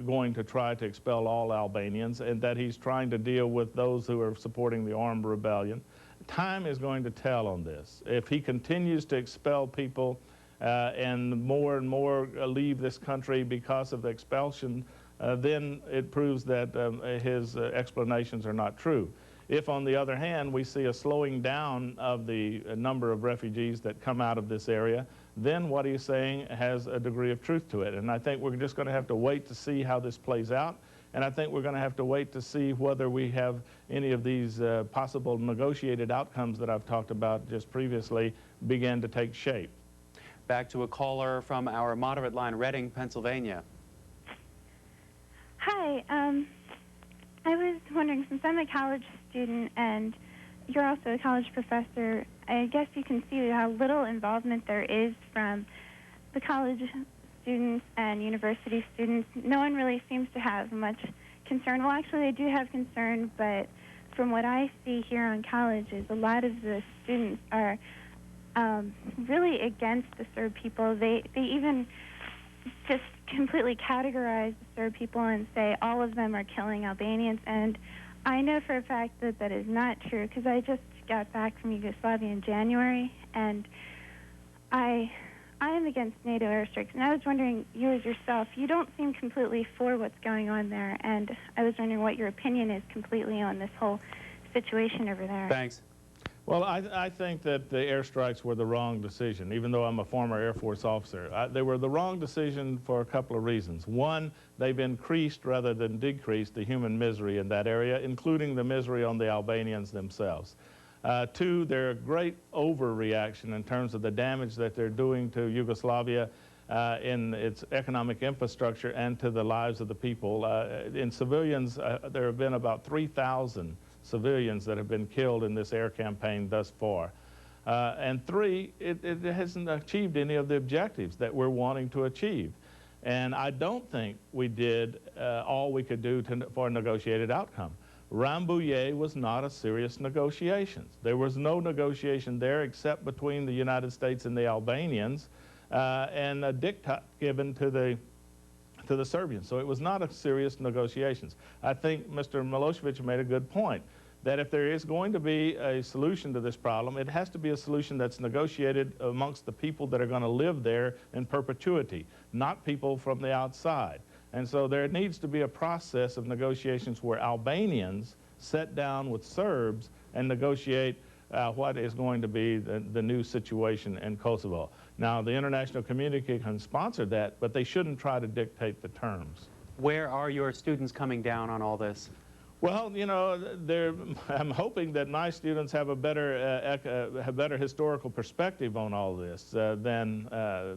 Speaker 2: going to try to expel all Albanians, and that he's trying to deal with those who are supporting the armed rebellion. Time is going to tell on this. If he continues to expel people and more leave this country because of the expulsion, then it proves that his explanations are not true. If, on the other hand, we see a slowing down of the number of refugees that come out of this area, then what he's saying has a degree of truth to it. And I think we're just going to have to wait to see how this plays out. And I think we're going to have to wait to see whether we have any of these possible negotiated outcomes that I've talked about just previously begin to take shape.
Speaker 4: Back to a caller from our moderate line, Reading, Pennsylvania.
Speaker 19: Hi. I was wondering, since I'm a college student and you're also a college professor, I guess you can see how little involvement there is from the college students and university students. No one really seems to have much concern. Well, actually, they do have concern, but from what I see here on colleges, a lot of the students are really against the Serb people. They even just completely categorize the Serb people and say all of them are killing Albanians, and I know for a fact that that is not true, because I just got back from Yugoslavia in January, and I am against NATO airstrikes, and I was wondering, you as yourself, you don't seem completely for what's going on there, and I was wondering what your opinion is completely on this whole situation over there.
Speaker 4: Thanks.
Speaker 2: Well, I think that the airstrikes were the wrong decision, even though I'm a former Air Force officer. They were the wrong decision for a couple of reasons. One, they've increased rather than decreased the human misery in that area, including the misery on the Albanians themselves. Two, they're a great overreaction in terms of the damage that they're doing to Yugoslavia in its economic infrastructure and to the lives of the people. In civilians, there have been about 3,000 civilians that have been killed in this air campaign thus far. And three, it hasn't achieved any of the objectives that we're wanting to achieve. And I don't think we did all we could do for a negotiated outcome. Rambouillet was not a serious negotiation. There was no negotiation there except between the United States and the Albanians and a diktat given to the Serbians. So it was not a serious negotiations. I think Mr. Milosevic made a good point, that if there is going to be a solution to this problem, it has to be a solution that's negotiated amongst the people that are going to live there in perpetuity, not people from the outside. And so there needs to be a process of negotiations where Albanians sit down with Serbs and negotiate what is going to be the new situation in Kosovo. Now, the international community can sponsor that, but they shouldn't try to dictate the terms.
Speaker 4: Where are your students coming down on all this?
Speaker 2: Well, you know, I'm hoping that my students have a better historical perspective on all this than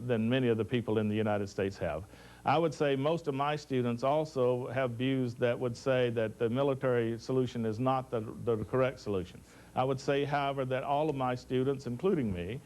Speaker 2: many of the people in the United States have. I would say most of my students also have views that would say that the military solution is not the correct solution. I would say, however, that all of my students, including me,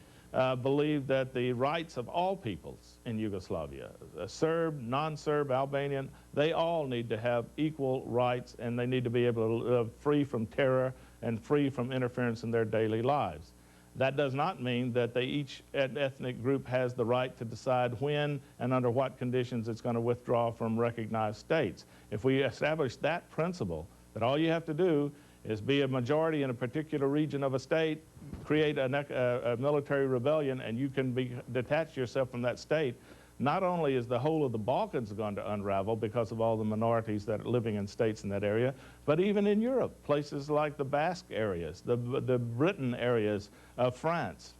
Speaker 2: believed that the rights of all peoples in Yugoslavia, Serb, non-Serb, Albanian, they all need to have equal rights, and they need to be able to live free from terror and free from interference in their daily lives. That does not mean that each ethnic group has the right to decide when and under what conditions it's going to withdraw from recognized states. If we establish that principle, that all you have to do is be a majority in a particular region of a state, create a military rebellion, and you can detach yourself from that state, not only is the whole of the Balkans going to unravel because of all the minorities that are living in states in that area, but even in Europe, places like the Basque areas, the Britain areas of France,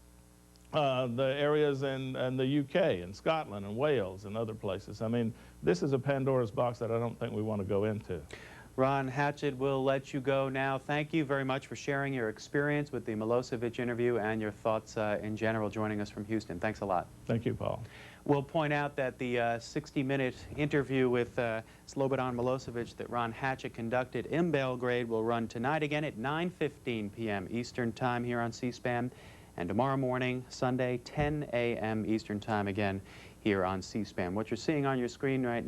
Speaker 2: the areas in the UK and Scotland and Wales and other places. I mean, this is a Pandora's box that I don't think we want to go into.
Speaker 4: Ron Hatchett, we'll let you go now. Thank you very much for sharing your experience with the Milosevic interview and your thoughts in general, joining us from Houston. Thanks a lot.
Speaker 2: Thank you, Paul.
Speaker 4: We'll point out that the 60-minute interview with Slobodan Milosevic that Ron Hatchett conducted in Belgrade will run tonight again at 9:15 p.m. Eastern Time here on C-SPAN, and tomorrow morning, Sunday, 10 a.m. Eastern Time again here on C-SPAN. What you're seeing on your screen right now